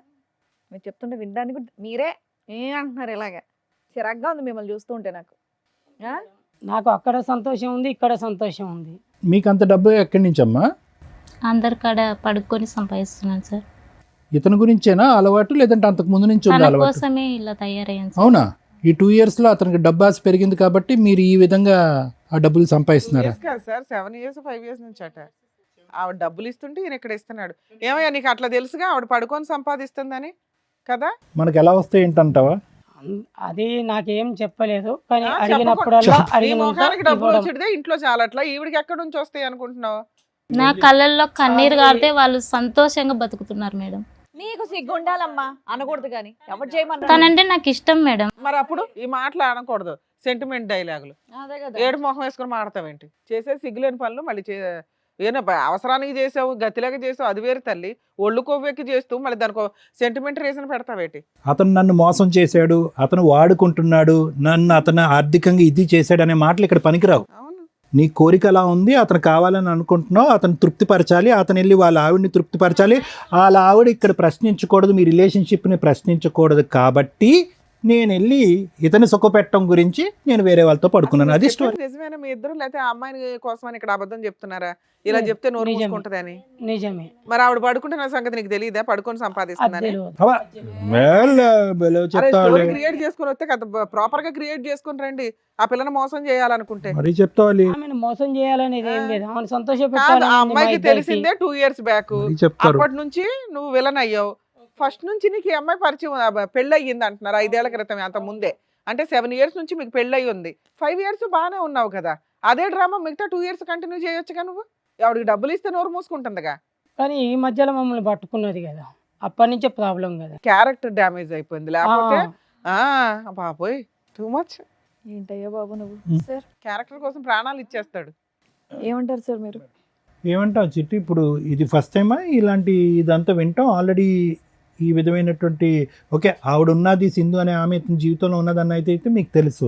మీరు చెప్తుంటే వినడానికి మీరే అంటున్నారు ఇలాగా. చిరాగ్గా ఉంది మిమ్మల్ని చూస్తూ ఉంటే నాకు. నాకు అక్కడ సంతోషం ఉంది, ఇక్కడ సంతోషం ఉంది. మీకు అంత డబ్బు ఎక్కడి నుంచి అమ్మా? అందరి కాడ పడుకొని సంపాదిస్తున్నాను సార్. ఇతని గురించేనా అలవాటు, లేదంటే అంతకు ముందు నుంచి ఉంది తన అలవాటు? కోసమే ఇలా తయారయ్యాను సార్. అవునా? ఈ 2 years లో అతనికి డబ్బు ఆశ పెరిగింది కాబట్టి మీరు ఈ విధంగా ఆ డబ్బులు సంపాదిస్తున్నారా? కాదు సార్, 7 years 5 years నుంచి అట. ఆవిడ డబ్బులు ఇస్తుంటే ఈయన ఇక్కడ ఇస్తున్నాడు. ఏమయ్యా నీకు అట్లా తెలుసుగా ఆవిడ పడుకొని సంపాదిస్తుందని కదా? మనకు ఎలా వస్తాయి ఏంటంటావా? అది నాకేం చెప్పలేదు, కానీ ఆ, అడిగినప్పుడల్లా నీ అడిగినంత ముఖానికి డబ్బులు ఇవ్వడం. వచ్చితే ఇంట్లో చాలట్లా, ఈవిడికి ఎక్కడి నుంచి వస్తాయి అనుకుంటున్నావు? నా కళ్ళల్లో కన్నీరు కారితే వాళ్ళు సంతోషంగా బతుకుతున్నారు మేడం. నీకు సిగ్గు ఉండాలమ్మా, అనకూడదు కానీ ఎవరు చేయమన్నా తనంటే నాకు ఇష్టం మేడం. మరి అప్పుడు ఈ మాటలు అనకూడదు, సెంటిమెంట్ డైలాగులు. అదే కదా. ఏడు మొహం వేసుకుని మాడతావేంటి? చేసే సిగ్గులేని పనులు మళ్ళీ ఏనా అవసరానికి చేసావు, గతిలాగా చేసావు, అది వేరు తల్లి. ఒళ్ళు కొవ్వెక్కి చేస్తూ మళ్ళీ దానికి సెంటిమెంట్ రీజన్ పెడతావేంటి? అతను నన్ను మోసం చేశాడు, అతను వాడుకుంటున్నాడు, నన్ను అతను ఆర్థికంగా ఇది చేశాడు అనే మాటలు ఇక్కడ పనికిరావు. అవును. నీ కోరిక అలా ఉంది, అతను కావాలని అనుకుంటున్నావు, అతను తృప్తిపరచాలి, అతను వెళ్ళి వాళ్ళ ఆవిడని తృప్తిపరచాలి. వాళ్ళ ఆవిడ ఇక్కడ ప్రశ్నించకూడదు, మీ రిలేషన్షిప్ని ప్రశ్నించకూడదు. కాబట్టి నేను వెళ్ళి ఇతని సుఖపెట్టడం గురించి నేను వేరే వాళ్ళతో పడుకున్నాను. అది స్టోరీ. చెప్పేది నిజమేనా మీ ఇద్దరు, లేకపోతే ఆ అమ్మాయిని కోసమని ఇక్కడ అబద్ధం చెప్తున్నారా? ఇలా లేదు, చెప్తే నోరు నిజమే. మూసుకుంటదని. నిజమే. మరి ఆవిడ పడుకుంటే నా సంగతి నీకు తెలియదా? పడుకొని అది సంపాదిస్తుందని. తెలియదు. చెప్తావాలి, క్రియేట్ చేసుకుని వస్తే కదా ప్రాపర్ గా క్రియేట్ చేసుకుని రండి. ఆ పిల్లని మోసం చేయాలనుకుంటే మరీ చెప్తావాలి, ఆమెను మోసం చేయాలనేది ఏం లేదు, ఆమెను సంతోష కాదు, పెట్టాలని ఆ ఉంది మా అమ్మాయికి ఇద్దరికి. తెలిసిందే 2 years బ్యాక్. మరీ చెప్తారు. అప్పటి నుంచి నువ్వు విలన్ అయ్యావు. ఫస్ట్ నుంచి నీకు ఈ అమ్మాయి పరిచయం, పెళ్ళి అయ్యింది అంటున్నారు 5 ఏళ్ల క్రితం, అంత ముందే. అంటే 7 years నుంచి మీకు పెళ్ళి అయ్యి ఉంది. 5 years బాగానే ఉన్నావు కదా. అదే డ్రామా మిగతా 2 years కంటిన్యూ చేయొచ్చుగా నువ్వు. ఆవిడకి డబ్బులు ఇస్తే నోరు మూసుకుంటుందిగా. కానీ ఈ మధ్యలో మమ్మల్ని పట్టుకున్నది కదా, అప్పటి నుంచే ప్రాబ్లం కదా. క్యారెక్టర్ డ్యామేజ్ అయిపోయింది. లేకపోతే బాబోయ్ టూ మచ్. ఏంటయ్యా బాబు నువ్వు ఉం. సార్, క్యారెక్టర్ కోసం ప్రాణాలు ఇచ్చేస్తాడు. ఏమంటారు సార్ మీరు? ఏమంటావు చిట్టి? ఇప్పుడు ఇది ఫస్ట్ టైమా ఇలాంటి ఇదంతా వింటాం? ఆల్రెడీ ఈ విధమైనటువంటి ఓకే ఆవిడ ఉన్నది, సింధు అనే ఆమె ఇతని జీవితంలో ఉన్నదన్న అయితే మీకు తెలుసు,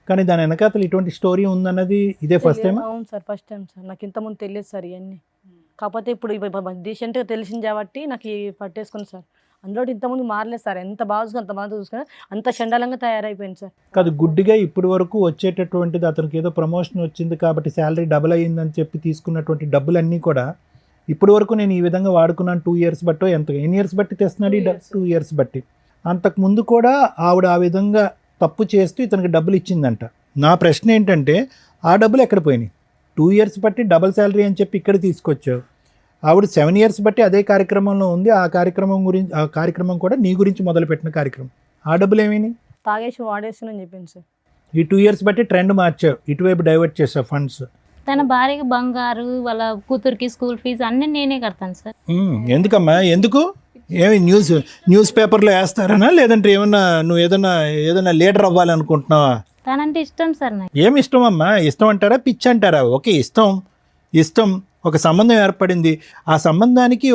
కానీ దాని వెనకాతలు ఇటువంటి స్టోరీ ఉందన్నది ఇదే ఫస్ట్ టైమా? అవును సార్, ఫస్ట్ టైం సార్. నాకు ఇంతకుముందు తెలియదు సార్ ఇవన్నీ. కాకపోతే ఇప్పుడు రీసెంట్గా తెలిసింది కాబట్టి నాకు పట్టేసుకుని సార్. అందులో ఇంతకుముందు మారలేదు సార్. ఎంత బాగా చూసుకుని అంత బాగా చూసుకుని అంత చండాలంగా తయారైపోయింది సార్. కాదు, గుడ్డిగా ఇప్పటి వరకు వచ్చేటటువంటిది అతనికి ఏదో ప్రమోషన్ వచ్చింది కాబట్టి శాలరీ డబుల్ అయ్యిందని చెప్పి తీసుకున్నటువంటి డబ్బులన్నీ కూడా ఇప్పటి వరకు నేను ఈ విధంగా వాడుకున్నాను 2 years బట్టో ఎంత, ఎన్ని ఇయర్స్ బట్టి తెస్తున్నాడు? 2 years బట్టి. అంతకు ముందు కూడా ఆవిడ ఆ విధంగా తప్పు చేస్తూ ఇతనికి డబ్బులు ఇచ్చిందంట. నా ప్రశ్న ఏంటంటే ఆ డబ్బులు ఎక్కడ పోయినాయి? 2 years బట్టి డబుల్ శాలరీ అని చెప్పి ఇక్కడ తీసుకొచ్చావు. ఆవిడ 7 years బట్టి అదే కార్యక్రమంలో ఉంది. ఆ కార్యక్రమం కూడా నీ గురించి మొదలుపెట్టిన కార్యక్రమం. ఆ డబ్బులు ఏమైనాయి? తాగేసి వాడేస్తానని చెప్పింది సార్. ఈ 2 years బట్టి ట్రెండ్ మార్చావు, ఇటువైపు డైవర్ట్ చేసావు ఫండ్స్. తన భార్యకి బంగారు, వాళ్ళ కూతురికి స్కూల్ ఫీజు అన్నీ నేనే కడతాను సార్. ఎందుకమ్మా? ఎందుకు? ఏమి న్యూస్ పేపర్లో వేస్తారనా, లేదంటే ఏమన్నా నువ్వు ఏదైనా లీడర్ అవ్వాలనుకుంటున్నావా? తనంటే ఇష్టం సార్ నాకు. ఏమి ఇష్టం అమ్మా? ఇష్టం అంటారా, పిచ్చి అంటారా? ఓకే, ఇష్టం ఒక సంబంధం ఏర్పడింది. ఆ సంబంధానికి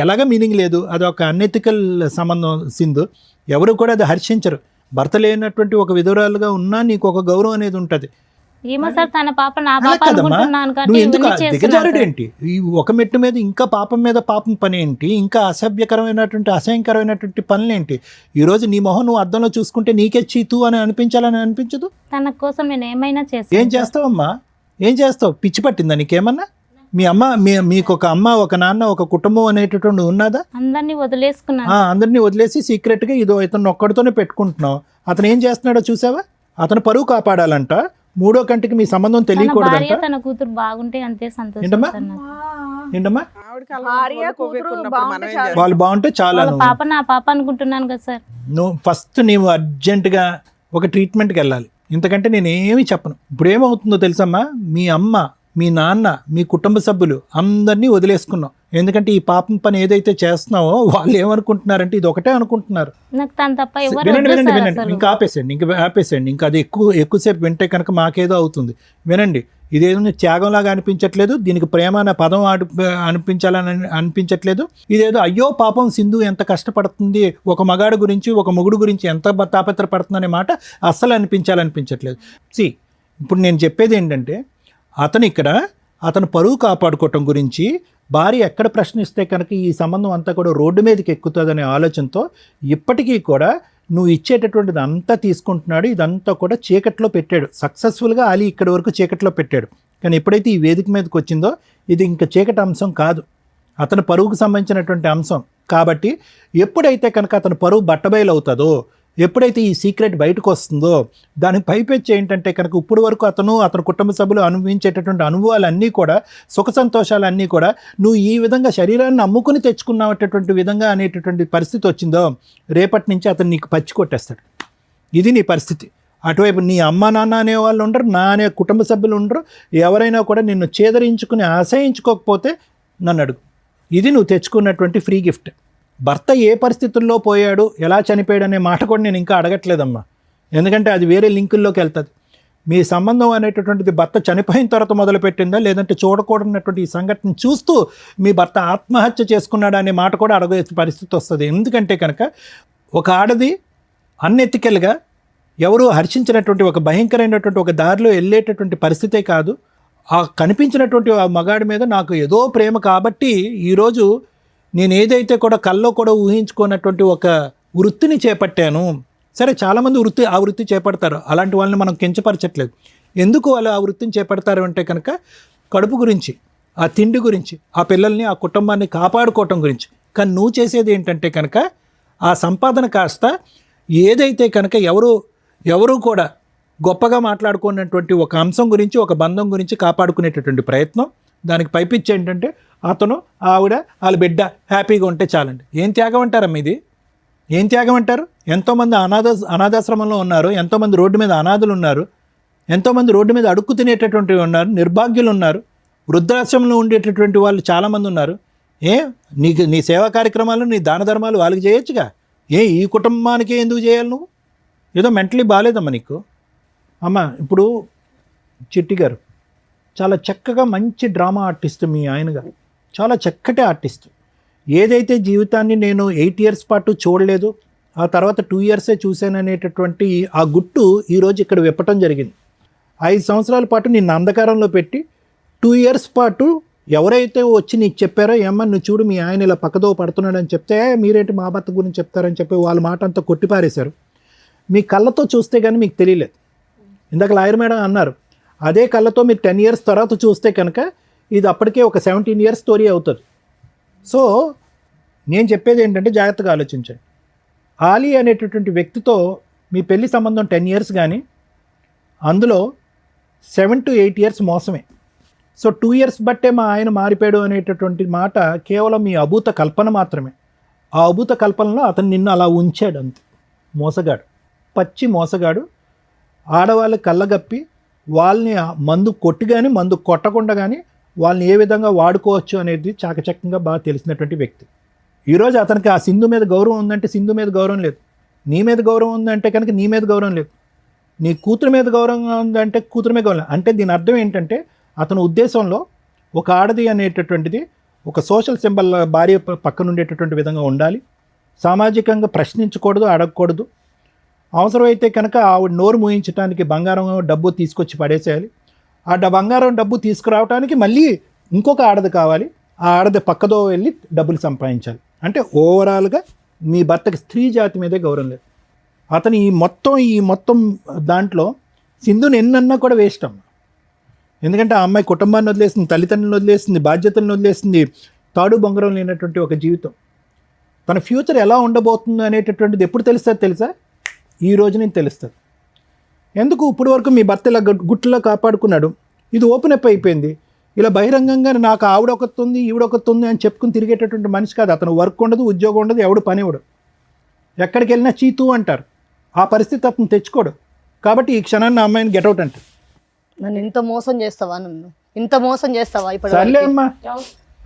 ఎలాగ మీనింగ్ లేదు, అది ఒక అన్ఎథికల్ సంబంధం సింధు. ఎవరు కూడా అది హర్షించరు. భర్త లేనటువంటి ఒక విధురాలుగా ఉన్నా నీకు ఒక గౌరవం అనేది ఉంటుంది. ఏమో సార్, తన పాప నా అలా పాప కదమ్మా, అనుకుంటున్నాను కాబట్టి నువ్వు ఎందుకు ఇవన్నీ చేస్తున్నాను దిగజారుడు సార్. ఏంటి? ఈ ఒక మెట్టు మీద ఇంకా పాపం మీద పాపం పని ఏంటి? ఇంకా అసభ్యకరమైనటువంటి అసహ్యకరమైనటువంటి పనులేంటి? ఈరోజు నీ మొహం నువ్వు అద్దంలో చూసుకుంటే నీకే చీతు అని అనిపించాలని అనిపించదు? తన కోసం నేను ఏమైనా ఏం చేస్తాను. చేస్తావమ్మా? ఏం చేస్తావు? పిచ్చి పట్టిందా నీకేమన్నా? మీ అమ్మ మీకు ఒక అమ్మ, ఒక నాన్న, ఒక కుటుంబం అనేటటువంటి ఉన్నదా? అందరినీ వదిలేసుకున్నాను. అందరినీ వదిలేసి సీక్రెట్గా ఇతను ఒక్కడితోనే పెట్టుకుంటున్నావు. అతను ఏం చేస్తున్నాడో చూసావా? అతను పరువు కాపాడాలంట, మూడో కంటికి మీ సంబంధం తన తెలియకూడదంట. భార్య తన కూతురు బాగుంటే అంతే సంతోషం ఏంటమ్మా? సార్ నాకు. ఏంటమ్మా? ఆవిడకి అలా భార్య, ఒళ్ళు కొవ్వు కూతురు ఎక్కువ ఉన్నప్పుడు మనం బాగుంటే ఏం చాలు. చేస్తాం? వాళ్ళు బాగుంటే చాలా. వాళ్ళ పాప నా పాప అనుకుంటున్నాను కదా సార్. నువ్వు ఫస్ట్ నీవు అర్జెంటుగా ఒక ట్రీట్మెంట్కి వెళ్ళాలి. ఇంతకంటే నేనేమి చెప్పను. ఇప్పుడు ఏమవుతుందో తెలుసమ్మా, మీ అమ్మ, మీ నాన్న, మీ కుటుంబ సభ్యులు అందరినీ వదిలేసుకున్నావు. ఎందుకంటే ఈ పాపం పని ఏదైతే చేస్తున్నావో వాళ్ళు ఏమనుకుంటున్నారంటే ఇది ఒకటే అనుకుంటున్నారు. నాకు తను తప్ప ఎవరు వినండి వద్దు వినండి సార్ వినండి, అసలు. ఇంకా ఆపేసేయండి. ఇంకా అది ఎక్కువసేపు వింటే కనుక మాకేదో అవుతుంది. వినండి, ఇదేదో త్యాగంలాగా అనిపించట్లేదు, దీనికి ప్రేమ అనే పదం అనిపించట్లేదు. ఇదేదో అయ్యో పాపం సింధు ఎంత కష్టపడుతుంది, ఒక మగాడు గురించి ఒక మొగుడు గురించి ఎంత తాపత్రపడుతుంది అనే మాట అస్సలు అనిపించట్లేదు. ఇప్పుడు నేను చెప్పేది ఏంటంటే అతను పరువు కాపాడుకోవటం గురించి భార్య ఎక్కడ ప్రశ్నిస్తే కనుక ఈ సంబంధం అంతా కూడా రోడ్డు మీదకి ఎక్కుతుందనే ఆలోచనతో ఇప్పటికీ కూడా నువ్వు ఇచ్చేటటువంటిది అంతా తీసుకుంటున్నాడు. ఇదంతా కూడా చీకట్లో పెట్టాడు. సక్సెస్ఫుల్గా అలీ ఇక్కడి వరకు చీకట్లో పెట్టాడు. కానీ ఎప్పుడైతే ఈ వేదిక మీదకి వచ్చిందో ఇది ఇంకా చీకటి అంశం కాదు, అతని పరువుకు సంబంధించినటువంటి అంశం. కాబట్టి ఎప్పుడైతే కనుక అతను పరువు బట్టబయలు అవుతుందో, ఎప్పుడైతే ఈ సీక్రెట్ బయటకు వస్తుందో దానికి పైపెచ్చి ఏంటంటే కనుక ఇప్పుడు వరకు అతని కుటుంబ సభ్యులు అనుభవించేటటువంటి అనుభవాలన్నీ కూడా, సుఖ సంతోషాలన్నీ కూడా నువ్వు ఈ విధంగా శరీరాన్ని అమ్ముకుని తెచ్చుకున్నటువంటి విధంగా అనేటటువంటి పరిస్థితి వచ్చిందో, రేపటి నుంచి అతను నీకు పచ్చి కొట్టేస్తాడు. ఇది నీ పరిస్థితి. అటువైపు నీ అమ్మ నాన్న అనే వాళ్ళు ఉండరు, నా అనే కుటుంబ సభ్యులు ఉండరు. ఎవరైనా కూడా నిన్ను చేదరించుకుని అసహించుకోకపోతే నన్ను అడుగు. ఇది నువ్వు తెచ్చుకున్నటువంటి ఫ్రీ గిఫ్ట్. భర్త ఏ పరిస్థితుల్లో పోయాడు, ఎలా చనిపోయాడు అనే మాట కూడా నేను ఇంకా అడగట్లేదమ్మా, ఎందుకంటే అది వేరే లింకుల్లోకి వెళ్తుంది. మీ సంబంధం అనేటటువంటిది భర్త చనిపోయిన తర్వాత మొదలుపెట్టిందా, లేదంటే చూడకూడనటువంటి ఈ సంఘటన చూస్తూ మీ భర్త ఆత్మహత్య చేసుకున్నాడా అనే మాట కూడా అడగే పరిస్థితి వస్తుంది. ఎందుకంటే కనుక ఒక ఆడది అన్ఎథికల్గా ఎవరు హర్షించినటువంటి ఒక భయంకరమైనటువంటి ఒక దారిలో వెళ్ళేటటువంటి పరిస్థితే కాదు, ఆ కనిపించినటువంటి ఆ మగాడి మీద నాకు ఏదో ప్రేమ కాబట్టి ఈరోజు నేను ఏదైతే కూడా కల్లో కూడా ఊహించుకున్నటువంటి ఒక వృత్తిని చేపట్టాను. సరే, చాలామంది ఆ వృత్తి చేపడతారు, అలాంటి వాళ్ళని మనం కించపరచట్లేదు. ఎందుకు వాళ్ళు ఆ వృత్తిని చేపడతారు అంటే కనుక కడుపు గురించి, ఆ తిండి గురించి, ఆ పిల్లల్ని ఆ కుటుంబాన్ని కాపాడుకోవటం గురించి. కానీ నువ్వు చేసేది ఏంటంటే కనుక ఆ సంపాదన కాస్త ఏదైతే కనుక ఎవరు కూడా గొప్పగా మాట్లాడుకున్నటువంటి ఒక అంశం గురించి, ఒక బంధం గురించి కాపాడుకునేటటువంటి ప్రయత్నం. దానికి పైపిచ్చి ఏంటంటే అతను ఆవిడ వాళ్ళ బిడ్డ హ్యాపీగా ఉంటే చాలండి. ఏం త్యాగం అంటారమ్మ ఇది? ఏం త్యాగం అంటారు? ఎంతోమంది అనాథాశ్రమంలో ఉన్నారు, ఎంతోమంది రోడ్డు మీద అనాథులు ఉన్నారు, ఎంతోమంది రోడ్డు మీద అడుక్కు తినేటటువంటి ఉన్నారు, నిర్భాగ్యులు ఉన్నారు, వృద్ధాశ్రమంలో ఉండేటటువంటి వాళ్ళు చాలామంది ఉన్నారు. నీ సేవా కార్యక్రమాలు, నీ దాన ధర్మాలు వాళ్ళకి చేయొచ్చుగా. ఈ కుటుంబానికి ఎందుకు చేయాలి నువ్వు? ఏదో మెంటలీ బాగాలేదమ్మా నీకు. అమ్మ, ఇప్పుడు చిట్టి గారు చాలా చక్కగా మంచి డ్రామా ఆర్టిస్ట్ మీ ఆయనగా, చాలా చక్కటి ఆర్టిస్ట్. ఏదైతే జీవితాన్ని నేను 8 years పాటు చూడలేదు, ఆ తర్వాత 2 years చూశాననేటటువంటి ఆ గుట్టు ఈరోజు ఇక్కడ విప్పటం జరిగింది. 5 సంవత్సరాల పాటు నిన్ను అంధకారంలో పెట్టి 2 years పాటు ఎవరైతే వచ్చి నీకు చెప్పారో, ఏమన్నా నువ్వు చూడు మీ ఆయన ఇలా పక్కదో పడుతున్నాడని చెప్తే, మీరేంటి మా భర్త గురించి చెప్తారని చెప్పి వాళ్ళ మాట అంతా కొట్టిపారేశారు. మీ కళ్ళతో చూస్తే కానీ మీకు తెలియలేదు. ఇందాక లాయర్ మేడం అన్నారు, అదే కళ్ళతో మీరు 10 years తర్వాత చూస్తే కనుక ఇది అప్పటికే ఒక 17 years స్టోరీ అవుతుంది. సో నేను చెప్పేది ఏంటంటే జాగ్రత్తగా ఆలోచించండి. ఆలీ అనేటటువంటి వ్యక్తితో మీ పెళ్లి సంబంధం 10 years కానీ అందులో 7 to 8 years మోసమే. సో 2 years బట్టే మా ఆయన మారిపోయాడు అనేటటువంటి మాట కేవలం మీ అభూత కల్పన మాత్రమే. ఆ అభూత కల్పనలో అతను నిన్ను అలా ఉంచాడు అంతే. మోసగాడు, పచ్చి మోసగాడు. ఆడవాళ్ళ కళ్ళగప్పి వాళ్ళని మందు కొట్టి కానీ మందు కొట్టకుండా కానీ వాళ్ళని ఏ విధంగా వాడుకోవచ్చు అనేది చాకచక్యంగా బాగా తెలిసినటువంటి వ్యక్తి. ఈరోజు అతనికి ఆ సింధు మీద గౌరవం ఉందంటే సింధు మీద గౌరవం లేదు, నీ మీద గౌరవం ఉందంటే కనుక నీ మీద గౌరవం లేదు, నీ కూతురు మీద గౌరవం ఉందంటే కూతురు మీద గౌరవం. అంటే దీని అర్థం ఏంటంటే అతని ఉద్దేశంలో ఒక ఆడది అనేటటువంటిది ఒక సోషల్ సింబల్ భార్య పక్కన ఉండేటటువంటి విధంగా ఉండాలి, సామాజికంగా ప్రశ్నించకూడదు, అడగకూడదు. అవసరమైతే కనుక ఆవిడ నోరు మూయించడానికి బంగారం డబ్బు తీసుకొచ్చి పడేసేయాలి. ఆ బంగారం డబ్బు తీసుకురావడానికి మళ్ళీ ఇంకొక ఆడది కావాలి, ఆ ఆడది పక్కదో వెళ్ళి డబ్బులు సంపాదించాలి. అంటే ఓవరాల్గా మీ భర్తకి స్త్రీ జాతి మీదే గౌరవం లేదు. అతను ఈ మొత్తం దాంట్లో సింధుని ఎన్నన్నా కూడా వేస్ట్ అమ్మ. ఎందుకంటే ఆ అమ్మాయి కుటుంబాన్ని వదిలేసింది, తల్లిదండ్రులను వదిలేసింది, బాధ్యతలను వదిలేసింది, తాడు బొంగరం లేనటువంటి ఒక జీవితం. తన ఫ్యూచర్ ఎలా ఉండబోతుందో అనేటటువంటిది ఎప్పుడు తెలుస్తుంది తెలుసా? ఈ రోజు నేను తెలుస్తుంది. ఎందుకు ఇప్పుడు వరకు మీ భర్త ఇలా గుట్టులో కాపాడుకున్నాడు, ఇది ఓపెన్ అప్ అయిపోయింది. ఇలా బహిరంగంగా నాకు ఆవిడొకతుంది ఈవిడొకతుంది అని చెప్పుకుని తిరిగేటటువంటి మనిషి కాదు అతను. వర్క్ ఉండదు, ఉద్యోగం ఉండదు, ఎవడు పని ఇవ్వడు, ఎక్కడికి వెళ్ళినా చీతూ అంటారు. ఆ పరిస్థితి అతను తెచ్చుకోడు. కాబట్టి ఈ క్షణాన్ని అమ్మాయిని గెటౌట్ అంటారు. నన్ను ఇంత మోసం చేస్తావా? ఇంత మోసం చేస్తావా? ఇప్పుడు సర్లే అమ్మా,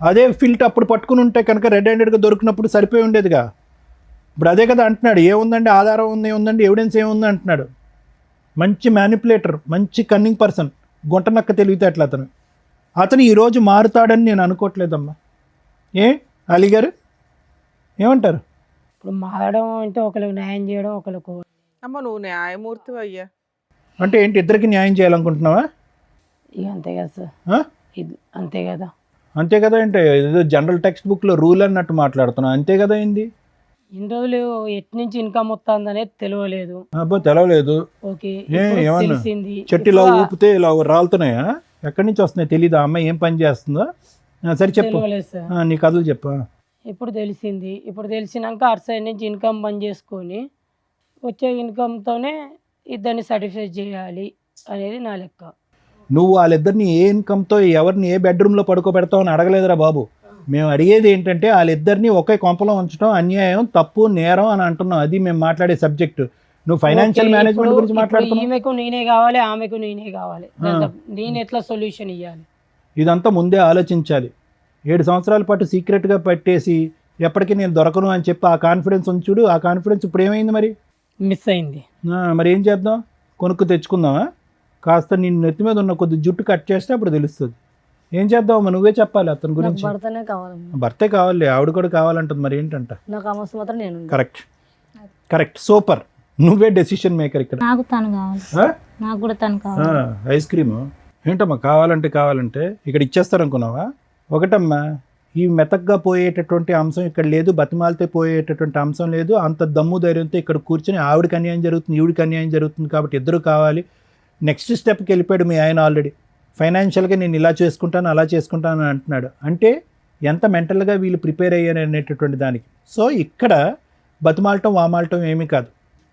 అదే ఫిల్ట్ అప్పుడు పట్టుకుని ఉంటే కనుక రెడ్ హ్యాండెడ్గా దొరికినప్పుడు సరిపోయి ఉండేదిగా. ఇప్పుడు అదే కదా అంటున్నాడు, ఏముందండి ఆధారం ఉంది, ఏముందండి ఎవిడెన్స్ ఏముంది అంటున్నాడు. మంచి మ్యానిపులేటర్, మంచి కన్నింగ్ పర్సన్, గుంటనక్క తెలివితేటలు అతను ఈరోజు మారుతాడని నేను అనుకోవట్లేదమ్మా. అలీ గారు ఏమంటారు? ఇప్పుడు మారడం అంటే ఒకరికి న్యాయం చేయడం, ఒకరికి అమ్మ నువ్వు న్యాయమూర్తి అయ్యా. అంటే ఏంటి, ఇద్దరికి న్యాయం చేయాలనుకుంటున్నావా? ఇక అంతే కదా సార్, అంతే కదా. అంతే కదా అంటే ఏదో జనరల్ టెక్స్ట్ బుక్లో రూల్ అన్నట్టు మాట్లాడుతున్నావు, అంతే కదా ఏంది? ఇన్ని రోజులు ఎటు నుంచి ఇన్కమ్ వస్తుంది అనేది తెలియలేదు. అబ్బో తెలవలేదు. ఓకే, ఏమన్నా తెలిసింది. చెట్టు ఇలా ఊపితే ఇలా రాలుతున్నాయా? ఎక్కడి నుంచి వస్తున్నాయి తెలీదా? అమ్మాయి ఏం పని చేస్తుందో? సరే చెప్పు, నీ కథలు చెప్పు. ఇప్పుడు తెలిసింది. ఇప్పుడు తెలిసినాక అటు సైడ్ నుంచి ఇన్కమ్ బంద్ చేసుకొని వచ్చే ఇన్కమ్‌తోనే ఇద్దరిని సాటిస్ఫై చేయాలి అనేది నా లెక్క. నువ్వు వాళ్ళిద్దరిని ఏ ఇన్కమ్తో ఎవరిని ఏ బెడ్రూమ్లో పడుకోబెడతావు అని అడగలేదురా బాబు. మేము అడిగేది ఏంటంటే వాళ్ళిద్దరిని ఒకే కొంపలో ఉంచడం అన్యాయం, తప్పు, నేరం అని అంటున్నాం. అది మేము మాట్లాడే సబ్జెక్టు. నువ్వు ఫైనాన్షియల్ ఓకే. మేనేజ్మెంట్ గురించి ఇప్పుడు మాట్లాడుతున్నావు. ఈమెకు నేనే కావాలి, ఆమెకు నేనే కావాలి. నేను ఎట్లా సొల్యూషన్ ఇవ్వాలి? ఇదంతా ముందే ఆలోచించాలి. 7 సంవత్సరాల పాటు సీక్రెట్గా పెట్టేసి ఎప్పటికీ నేను దొరకను అని చెప్పి ఆ కాన్ఫిడెన్స్ ఉంచుడు. ఆ కాన్ఫిడెన్స్ ఇప్పుడు ఏమైంది మరి? మిస్ అయింది. మరి ఏం చేద్దాం? కొనుక్కు తెచ్చుకుందామా? కాస్త నేను నెత్తి మీద ఉన్న కొద్ది జుట్టు కట్ చేస్తే అప్పుడు తెలుస్తుంది. ఏం చేద్దాం? నువ్వే చెప్పాలి అతని నాకు గురించి. భర్తనే కావాలి. భర్తే కావాలి, ఆవిడ కూడా కావాలంటుంది. మరి ఏంటంట? నాకు ఆ మస్తు మాత్రం నేను కరెక్ట్, కరెక్ట్, సూపర్. నువ్వే డెసిషన్ మేకర్ ఇక్కడ. నాకు తను కావాలి, ఆ? నాకు కూడా తను కావాలి. ఐస్ క్రీము ఏంటమ్మా? కావాలంటే ఇక్కడ ఇచ్చేస్తారనుకున్నావా? ఒకటమ్మా, ఈ మెతగ్గా పోయేటటువంటి అంశం ఇక్కడ లేదు, బతిమాలితే పోయేటటువంటి అంశం లేదు. అంత దమ్ము ధైర్యంతో ఇక్కడ కూర్చొని ఆవిడకి అన్యాయం జరుగుతుంది, ఈవిడికి అన్యాయం జరుగుతుంది కాబట్టి ఇద్దరు కావాలి. నెక్స్ట్ స్టెప్కి వెళ్ళిపోయాడు మీ ఆయన ఆల్రెడీ. ఫైనాన్షియల్గా నేను ఇలా చేసుకుంటాను అలా చేసుకుంటాను అని అంటున్నాడు. అంటే ఎంత మెంటల్గా వీళ్ళు ప్రిపేర్ అయ్యారు అనేటటువంటి దానికి. సో ఇక్కడ బతిమాలటం వామాలటం ఏమీ కాదు.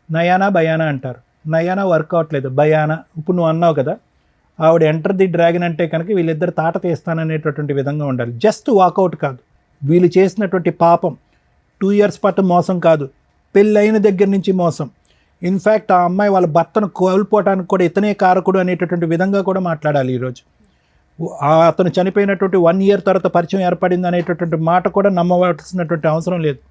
నయానా భయానా అంటారు. నయానా వర్క్ అవట్లేదు, భయానా. ఇప్పుడు నువ్వు అన్నావు కదా, ఆవిడ ఎంటర్ ది డ్రాగన్ అంటే కనుక వీళ్ళిద్దరు తాట తీస్తాననేటటువంటి విధంగా ఉండాలి. జస్ట్ వాకౌట్ కాదు. వీళ్ళు చేసినటువంటి పాపం 2 years పాటు మోసం కాదు, పెళ్ళైన దగ్గర నుంచి మోసం. ఇన్ఫ్యాక్ట్ ఆ అమ్మాయి వాళ్ళ భర్తను కోల్పోవడానికి కూడా ఇతనే కారకుడు అనేటటువంటి విధంగా కూడా మాట్లాడాలి ఈరోజు. అతను చనిపోయినటువంటి 1 year తర్వాత పరిచయం ఏర్పడింది అనేటటువంటి మాట కూడా నమ్మవలసినటువంటి అవసరం లేదు.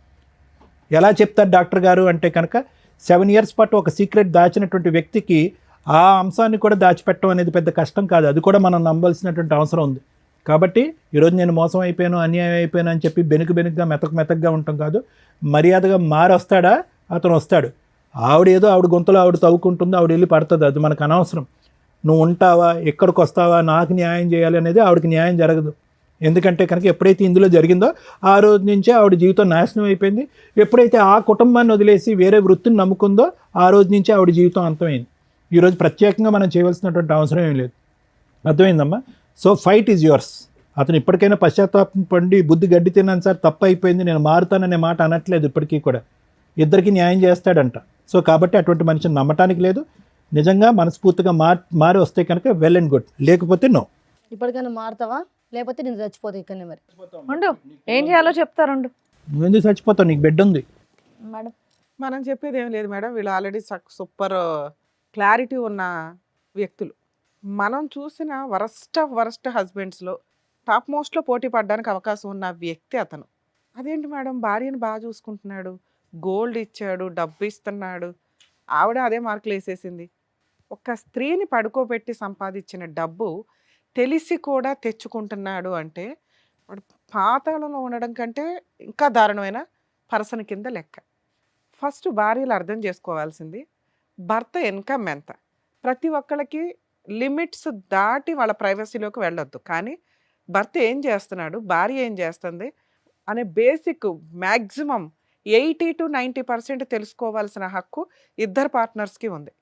ఎలా చెప్తారు డాక్టర్ గారు అంటే కనుక 7 years పాటు ఒక సీక్రెట్ దాచినటువంటి వ్యక్తికి ఆ అంశాన్ని కూడా దాచిపెట్టడం అనేది పెద్ద కష్టం కాదు. అది కూడా మనం నమ్మాల్సినటువంటి అవసరం ఉంది. కాబట్టి ఈరోజు నేను మోసం అయిపోయాను, అన్యాయం అయిపోయాను అని చెప్పి బెనుకుగా మెతకగా ఉంటాం కాదు. మర్యాదగా మారి వస్తాడా? అతను వస్తాడు. ఆవిడ గొంతులో ఆవిడ తవ్వుకుంటుందో, ఆవిడ వెళ్ళి పడుతుంది. అది మనకు అనవసరం. నువ్వు ఉంటావా, ఎక్కడికి వస్తావా, నాకు న్యాయం చేయాలి అనేది ఆవిడకి న్యాయం జరగదు. ఎందుకంటే కనుక ఎప్పుడైతే ఇందులో జరిగిందో ఆ రోజు నుంచే ఆవిడ జీవితం నాశనం అయిపోయింది. ఎప్పుడైతే ఆ కుటుంబాన్ని వదిలేసి వేరే వృత్తిని నమ్ముకుందో ఆ రోజు నుంచే ఆవిడ జీవితం అంతమైంది. ఈరోజు ప్రత్యేకంగా మనం చేయవలసినటువంటి అవసరం ఏం లేదు. అర్థమైందమ్మా? So fight is yours. అతను ఇప్పటికైనా పశ్చాత్తాపం పండి బుద్ధి గడ్డి తిన్నాను సార్, తప్పు అయిపోయింది, నేను మారుతాననే మాట అనట్లేదు. ఇప్పటికీ కూడా ఇద్దరికి న్యాయం చేస్తాడంట. సో కాబట్టి అటువంటి మనిషిని నమ్మటానికి లేదు. నిజంగా మనస్ఫూర్తిగా మారి వస్తే కనుక వెల్ అండ్ గుడ్, లేకపోతే నో. ఇప్పటికైనా మారుతావా? లేకపోతే నేను చచ్చిపోతా ఇక్కడనే. మరి ఉండు, ఏం చేయాలో చెప్తారుండు. నువ్వెందుకు చచ్చిపోతావు? నీకు బెడ్ ఉంది. మేడం మనం చెప్పేది ఏం లేదు మేడం. వీళ్ళు ఆల్రెడీ సూపర్ క్లారిటీ ఉన్న వ్యక్తులు. మనం చూసిన వరస్ట్ హస్బెండ్స్లో టాప్ మోస్ట్లో పోటీ పడడానికి అవకాశం ఉన్న వ్యక్తి అతను. అదేంటి మేడం, భార్యను బాగా చూసుకుంటున్నాడు, గోల్డ్ ఇచ్చాడు, డబ్బు ఇస్తున్నాడు, ఆవిడ అదే మార్కులు వేసేసింది. ఒక స్త్రీని పడుకోబెట్టి సంపాదించిన డబ్బు తెలిసి కూడా తెచ్చుకుంటున్నాడు అంటే వాడు పాతాళంలో ఉండడం కంటే ఇంకా దారుణమైన పర్సన్ కింద లెక్క. ఫస్ట్ భార్యలు అర్థం చేసుకోవాల్సింది భర్త ఇన్కమ్ ఎంత. ప్రతి ఒక్కళ్ళకి లిమిట్స్ దాటి వాళ్ళ ప్రైవసీలోకి వెళ్ళొద్దు. కానీ భర్త ఏం చేస్తున్నాడు, భార్య ఏం చేస్తుంది అనే బేసిక్ మ్యాక్సిమం 80 to 90% తెలుసుకోవాల్సిన హక్కు ఇద్దరు పార్ట్నర్స్కి ఉంది.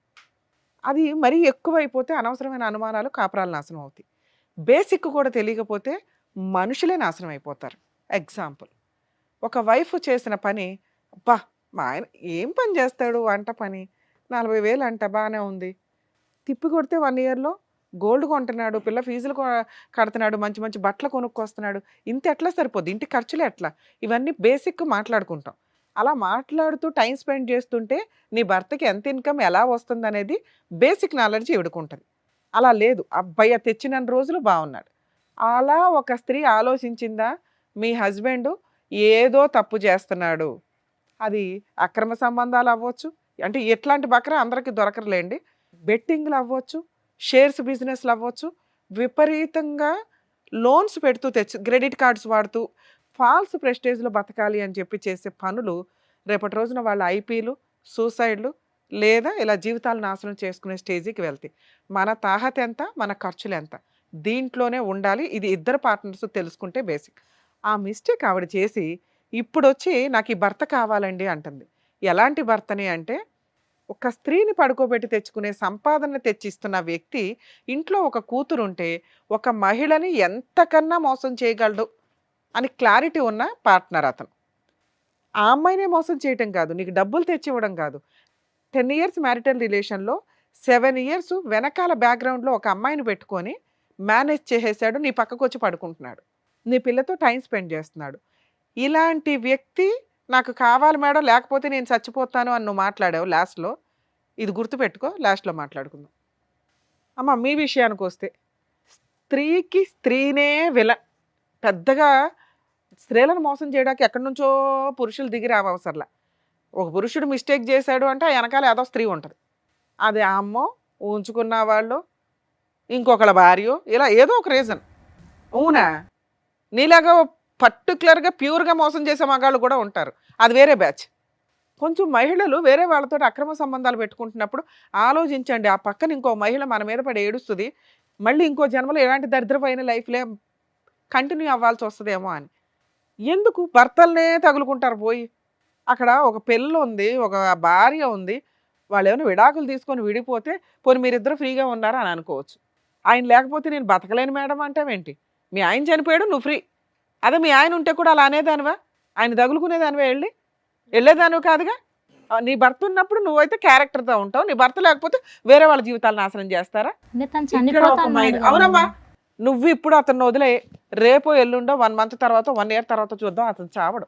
అది మరీ ఎక్కువైపోతే అనవసరమైన అనుమానాలు, కాపురాలు నాశనం అవుతాయి. బేసిక్ కూడా తెలియకపోతే మనుషులే నాశనం అయిపోతారు. ఎగ్జాంపుల్, ఒక వైఫ్ చేసిన పని, అబ్బా మా ఆయన ఏం పని చేస్తాడు, వంట పని, 40,000 అంట, బాగానే ఉంది. తిప్పి కొడితే 1 yearలో గోల్డ్ కొంటున్నాడు, పిల్ల ఫీజులు కడుతున్నాడు, మంచి మంచి బట్టలు కొనుక్కొస్తున్నాడు. ఇంత ఎట్లా సరిపోద్ది, ఇంటి ఖర్చులు ఎట్లా, ఇవన్నీ బేసిక్ మాట్లాడుకుంటాం. అలా మాట్లాడుతూ టైం స్పెండ్ చేస్తుంటే నీ భర్తకి ఎంత ఇన్కమ్ ఎలా వస్తుంది అనేది బేసిక్ నాలెడ్జ్ ఇవిడుకుంటుంది. అలా లేదు, అబ్బాయి తెచ్చిన రోజులు బాగున్నాడు. అలా ఒక స్త్రీ ఆలోచించిందా, మీ హస్బెండ్ ఏదో తప్పు చేస్తున్నాడు, అది అక్రమ సంబంధాలు అవ్వచ్చు, అంటే ఎట్లాంటి బకరా అందరికీ దొరకరులేండి, బెట్టింగ్లు అవ్వచ్చు, షేర్స్ బిజినెస్లు అవ్వచ్చు, విపరీతంగా లోన్స్ పెడుతూ క్రెడిట్ కార్డ్స్ వాడుతూ ఫాల్స్ ప్రెస్టేజ్లో బతకాలి అని చెప్పి చేసే పనులు రేపటి రోజున వాళ్ళ ఐపీలు, సూసైడ్లు లేదా ఇలా జీవితాలు నాశనం చేసుకునే స్టేజీకి వెళ్తాయి. మన తాహత ఎంత, మన ఖర్చులు ఎంత, దీంట్లోనే ఉండాలి. ఇది ఇద్దరు పార్ట్నర్స్ తెలుసుకుంటే బేసిక్. ఆ మిస్టేక్ ఆవిడ చేసి ఇప్పుడు వచ్చి నాకు ఈ భర్త కావాలండి అంటుంది. ఎలాంటి భర్తని అంటే, ఒక స్త్రీని పడుకోబెట్టి తెచ్చుకునే సంపాదన తెచ్చిస్తున్న వ్యక్తి ఇంట్లో ఒక కూతురు ఉంటే ఒక మహిళని ఎంతకన్నా మోసం చేయగలడు అని క్లారిటీ ఉన్న పార్ట్నర్ అతను. ఆ అమ్మాయినే మోసం చేయటం కాదు, నీకు డబ్బులు తెచ్చివ్వడం కాదు, 10 ఇయర్స్ మ్యారిటల్ రిలేషన్లో 7 ఇయర్స్ వెనకాల బ్యాక్గ్రౌండ్లో ఒక అమ్మాయిని పెట్టుకొని మేనేజ్ చేసేసాడు, నీ పక్కకు వచ్చి పడుకుంటున్నాడు, నీ పిల్లతో టైం స్పెండ్ చేస్తున్నాడు. ఇలాంటి వ్యక్తి నాకు కావాలి మేడం, లేకపోతే నేను చచ్చిపోతాను అని నువ్వు మాట్లాడావు లాస్ట్లో. ఇది గుర్తుపెట్టుకో, లాస్ట్లో మాట్లాడుకుందాం. అమ్మ మీ విషయానికి వస్తే, స్త్రీకి స్త్రీనే పెద్దగా స్త్రీలను మోసం చేయడానికి ఎక్కడి నుంచో పురుషులు దిగి రావసరలా. ఒక పురుషుడు మిస్టేక్ చేశాడు అంటే ఆ వెనకాల ఏదో స్త్రీ ఉంటుంది, అది ఆ అమ్మో, ఉంచుకున్న వాళ్ళు, ఇంకొకళ్ళ భార్యో, ఇలా ఏదో ఒక రీజన్. అవునా? నీలాగా పర్టికులర్గా ప్యూర్గా మోసం చేసే మగాళ్ళు కూడా ఉంటారు, అది వేరే బ్యాచ్. కొంచెం మహిళలు వేరే వాళ్ళతో అక్రమ సంబంధాలు పెట్టుకుంటున్నప్పుడు ఆలోచించండి, ఆ పక్కన ఇంకో మహిళ మన మీద పడి ఏడుస్తుంది, మళ్ళీ ఇంకో జన్మలో ఎలాంటి దరిద్రమైన లైఫ్లే కంటిన్యూ అవ్వాల్సి వస్తుందేమో అని. ఎందుకు భర్తలనే తగులుకుంటారు పోయి? అక్కడ ఒక పిల్ల ఉంది, ఒక భార్య ఉంది, వాళ్ళు ఏమైనా విడాకులు తీసుకొని విడిపోతే పోనీ మీరిద్దరు ఫ్రీగా ఉన్నారా అని అనుకోవచ్చు. ఆయన లేకపోతే నేను బతకలేను మేడం అంటావేంటి? మీ ఆయన చనిపోయాడు, నువ్వు ఫ్రీ. అదే మీ ఆయన ఉంటే కూడా అలా అనేదానివా? ఆయన తగులుకునేదానివా? వెళ్ళేదానివి కాదుగా. నీ భర్త ఉన్నప్పుడు నువ్వైతే క్యారెక్టర్తో ఉంటావు, నీ భర్త లేకపోతే వేరే వాళ్ళ జీవితాలు నాశనం చేస్తారా? అంటే తను ఇక్కడ ఒక చనిపోతాను మైండ్. అవునమ్మా, నువ్వు ఇప్పుడు అతను వదిలే, రేపో ఎల్లుండో 1 మంత్ తర్వాత 1 ఇయర్ తర్వాత చూద్దాం, అతను చావడు.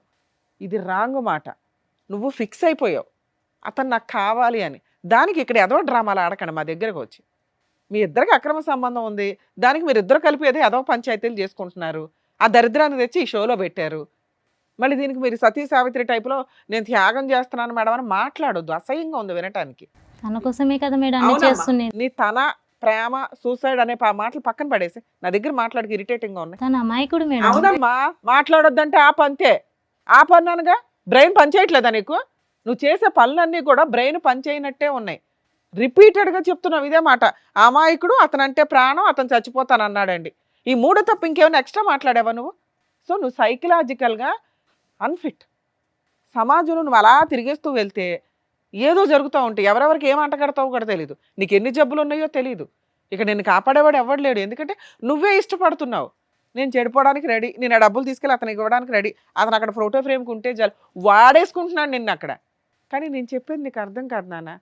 ఇది రాంగ్ మాట. నువ్వు ఫిక్స్ అయిపోయావు అతను నాకు కావాలి అని. దానికి ఇక్కడ ఏదో డ్రామాలు ఆడకండి మా దగ్గరకు వచ్చి. మీ ఇద్దరికి అక్రమ సంబంధం ఉంది, దానికి మీరు ఇద్దరు కలిపి ఏదో పంచాయతీలు చేసుకుంటున్నారు, ఆ దరిద్రాన్ని తెచ్చి ఈ షోలో పెట్టారు. మళ్ళీ దీనికి మీరు సతీ సావిత్రి టైప్లో నేను త్యాగం చేస్తున్నాను మేడం అని మాట్లాడొద్దు, అసహ్యంగా ఉంది వినటానికి. తన కోసమే కదా మేడం అన్ని అవునమ్మా, చేస్తుంది. నీ తన ప్రేమ సూసైడ్ అనే మాటలు పక్కన పడేసి నా దగ్గర మాట్లాడికి ఇరిటేటింగ్ గా ఉన్నాయి. తన అమాయకుడు మేడం. అవునమ్మా, మాట్లాడొద్దంటే ఆ పంతే, ఆ పన్నానుగా. బ్రెయిన్ పనిచేయట్లేదా నీకు? నువ్వు చేసే పనులన్నీ కూడా బ్రెయిన్ పనిచేయనట్టే ఉన్నాయి. రిపీటెడ్గా చెప్తున్నావు ఇదే మాట. అమాయకుడు, అతనంటే ప్రాణం, అతను చచ్చిపోతాను అన్నాడండి. ఈ 3 తప్ప ఇంకేమైనా ఎక్స్ట్రా మాట్లాడావా నువ్వు? సో నువ్వు సైకలాజికల్గా అన్ఫిట్. సమాజంలో నువ్వు అలా తిరిగేస్తూ వెళ్తే ఏదో జరుగుతూ ఉంటాయి, ఎవరెవరికి ఏం అంటగడతావో కూడా తెలీదు, నీకు ఎన్ని జబ్బులు ఉన్నాయో తెలీదు. ఇక నేను కాపాడేవాడు ఎవడు లేడు, ఎందుకంటే నువ్వే ఇష్టపడుతున్నావు. నేను చెడిపోవడానికి రెడీ, నేను ఆ డబ్బులు తీసుకెళ్ళి అతనికి ఇవ్వడానికి రెడీ, అతను అక్కడ ఫోటో ఫ్రేమ్కి ఉంటే చాలు, వాడేసుకుంటున్నాడు నిన్ను అక్కడ. కానీ నేను చెప్పేది నీకు అర్థం కాదు నాన్న,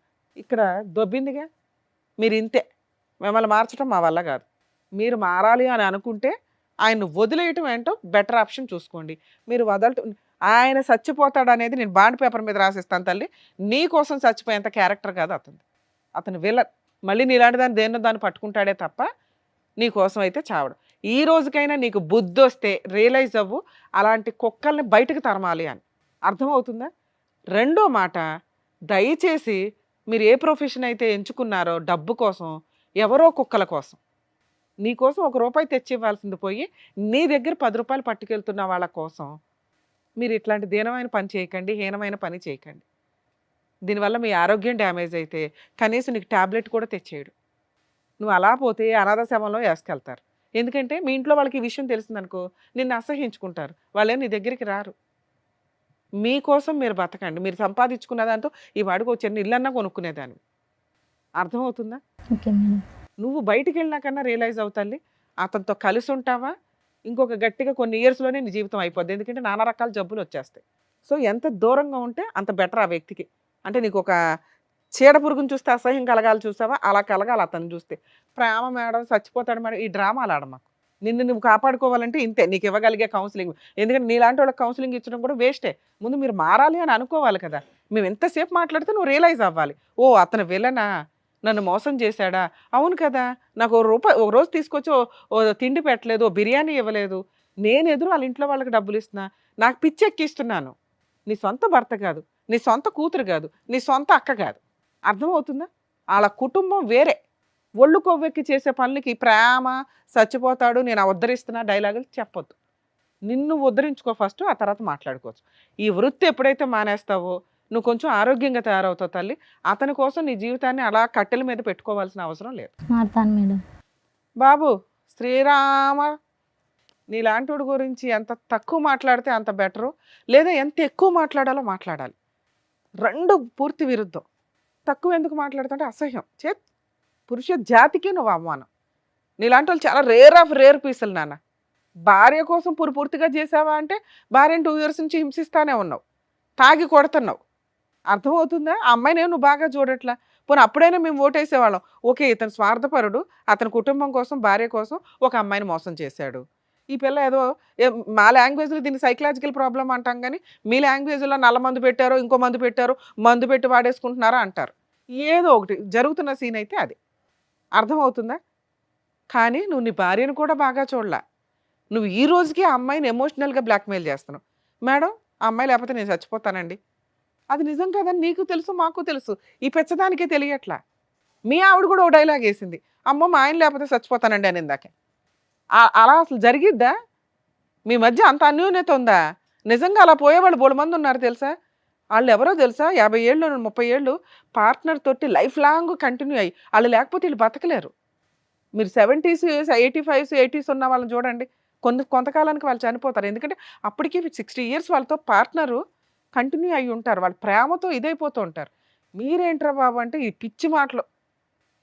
ఇక్కడ దొబ్బిందిగా. మీరు ఇంతే, మిమ్మల్ని మార్చడం మా వల్ల కాదు. మీరు మారాలి అని అనుకుంటే ఆయన వదిలేయటం ఏంటో బెటర్ ఆప్షన్ చూసుకోండి. మీరు వదలటం, ఆయన చచ్చిపోతాడు అనేది నేను బాండ్ పేపర్ మీద రాసిస్తాను తల్లి, నీ కోసం చచ్చిపోయేంత క్యారెక్టర్ కాదు అతను విలన్. మళ్ళీ నీలాంటి దాన్ని దేన్నో దాన్ని పట్టుకుంటాడే తప్ప నీ కోసం అయితే చావడు. ఈ రోజుకైనా నీకు బుద్ధి వస్తే రియలైజ్ అవ్వు, అలాంటి కుక్కల్ని బయటకు తరమాలి అని. అర్థమవుతుందా? రెండో మాట, దయచేసి మీరు ఏ ప్రొఫెషన్ అయితే ఎంచుకున్నారో డబ్బు కోసం, ఎవరో కుక్కల కోసం, నీ కోసం ₹1 తెచ్చి ఇవ్వాల్సింది పోయి నీ దగ్గర ₹10 పట్టుకెళ్తున్న వాళ్ళ కోసం మీరు ఇట్లాంటి దీనమైన పని చేయకండి, హీనమైన పని చేయకండి. దీనివల్ల మీ ఆరోగ్యం డ్యామేజ్ అయితే కనీసం నీకు ట్యాబ్లెట్ కూడా తెచ్చేయడు. నువ్వు అలా పోతే అనాథ శవంలో వేసుకెళ్తారు. ఎందుకంటే మీ ఇంట్లో వాళ్ళకి ఈ విషయం తెలిసిందనుకో నిన్ను అసహించుకుంటారు, వాళ్ళే నీ దగ్గరికి రారు. మీకోసం మీరు బతకండి. మీరు సంపాదించుకున్న దాంతో ఈ వాడికి వచ్చిన ఇల్లన్నా కొనుక్కునేదాన్ని. అర్థమవుతుందా? Okay madam. నువ్వు బయటికి వెళ్ళినాకన్నా రియలైజ్ అవుతాలి, అతనితో కలిసి ఉంటావా ఇంకొక గట్టిగా కొన్ని ఇయర్స్లోనే నీ జీవితం అయిపోద్ది. ఎందుకంటే నానా రకాల జబ్బులు వచ్చేస్తాయి. సో ఎంత దూరంగా ఉంటే అంత బెటర్ ఆ వ్యక్తికి. అంటే నీకు ఒక చీడ పురుగుని చూస్తే అసహ్యం కలగాలి, చూసావా అలా కలగాలి అతను చూస్తే. ప్రేమ మేడం, చచ్చిపోతాడు మేడం, ఈ డ్రామాలు ఆడమాకు. నిన్ను నువ్వు కాపాడుకోవాలంటే ఇంతే, నీకు ఇవ్వగలిగే కౌన్సిలింగ్. ఎందుకంటే నీలాంటి వాళ్ళకి కౌన్సిలింగ్ ఇచ్చడం కూడా వేస్టే. ముందు మీరు మారాలి అని అనుకోవాలి కదా. మేము ఎంతసేపు మాట్లాడితే నువ్వు రియలైజ్ అవ్వాలి, ఓ అతను విలనా, నన్ను మోసం చేశాడా, అవును కదా, నాకు ఒక రోజు తీసుకొచ్చి ఓ తిండి పెట్టలేదు, ఓ బిర్యానీ ఇవ్వలేదు, నేను ఎదురు వాళ్ళ ఇంట్లో వాళ్ళకి డబ్బులు ఇస్తున్నా, నాకు పిచ్చి ఎక్కిస్తున్నాను. నీ సొంత భర్త కాదు, నీ సొంత కూతురు కాదు, నీ సొంత అక్క కాదు. అర్థమవుతుందా? వాళ్ళ కుటుంబం వేరే. ఒళ్ళు కొవ్వెక్కి చేసే పనులకి ప్రేమ, చచ్చిపోతాడు, నేను ఉద్ధరిస్తున్నా డైలాగులు చెప్పొద్దు. నిన్ను ఉద్ధరించుకో ఫస్ట్, ఆ తర్వాత మాట్లాడుకోవచ్చు. ఈ వృత్తి ఎప్పుడైతే మానేస్తావో నువ్వు కొంచెం ఆరోగ్యంగా తయారవుతావు తల్లి. అతని కోసం నీ జీవితాన్ని అలా కట్టెల మీద పెట్టుకోవాల్సిన అవసరం లేదు. మారుతాను మేడం. బాబు శ్రీరామ, నీలాంటి గురించి ఎంత తక్కువ మాట్లాడితే అంత బెటరు, లేదా ఎంత ఎక్కువ మాట్లాడాలో మాట్లాడాలి. రెండు పూర్తి విరుద్ధం. తక్కువ ఎందుకు మాట్లాడుతుంటే అసహ్యం, పురుష జాతికి నువ్వు అవమానం. నీలాంటి వాళ్ళు చాలా రేర్ ఆఫ్ రేర్ పీసులు నాన్న. భార్య కోసం పూర్తిగా చేసావా అంటే భార్యను 2 years నుంచి హింసిస్తానే ఉన్నావు, తాగి కొడుతున్నావు, అర్థమవుతుందా? ఆ అమ్మాయిని నువ్వు బాగా చూడట్లా. పోనీ అప్పుడైనా మేము ఓటేసేవాళ్ళం. ఓకే, ఇతను స్వార్థపరుడు, అతని కుటుంబం కోసం, భార్య కోసం ఒక అమ్మాయిని మోసం చేశాడు. ఈ పిల్ల ఏదో మా లాంగ్వేజ్లో దీన్ని సైకలాజికల్ ప్రాబ్లం అంటాం కానీ, మీ లాంగ్వేజ్లో నల్ల మందు పెట్టారో, ఇంకో మందు పెట్టారో, మందు పెట్టి వాడేసుకుంటున్నారా అంటారు. ఏదో ఒకటి జరుగుతున్న సీన్ అయితే అది. అర్థమవుతుందా? కానీ నువ్వు నీ భార్యను కూడా బాగా చూడలా. నువ్వు ఈ రోజుకి ఆ అమ్మాయిని ఎమోషనల్గా బ్లాక్మెయిల్ చేస్తున్నావు. మేడం, ఆ అమ్మాయి లేకపోతే నేను చచ్చిపోతానండి. అది నిజం కాదని నీకు తెలుసు, మాకు తెలుసు. ఈ పెచ్చదానికే తెలియట్లా. మీ ఆవిడ కూడా ఓ డైలాగ్ వేసింది, అమ్మో మా ఆయన లేకపోతే చచ్చిపోతానండి అని. ఇందాకే అలా అసలు జరిగిద్దా? మీ మధ్య అంత అన్యోన్యత ఉందా? నిజంగా అలా పోయేవాళ్ళు బోడు మంది ఉన్నారు తెలుసా. వాళ్ళు ఎవరో తెలుసా, 50 ఏళ్ళు 30 ఏళ్ళు పార్ట్నర్ తోటి లైఫ్ లాంగ్ కంటిన్యూ అయ్యి వాళ్ళు లేకపోతే వీళ్ళు బతకలేరు. మీరు 70s 85s 80s ఉన్న వాళ్ళని చూడండి, కొంతకాలానికి వాళ్ళు చనిపోతారు. ఎందుకంటే అప్పటికి 60 years వాళ్ళతో పార్ట్నరు కంటిన్యూ అయ్యి ఉంటారు. వాళ్ళ ప్రేమతో ఇదైపోతూ ఉంటారు. మీరేంట్రా బాబు అంటే ఈ పిచ్చి మాటలు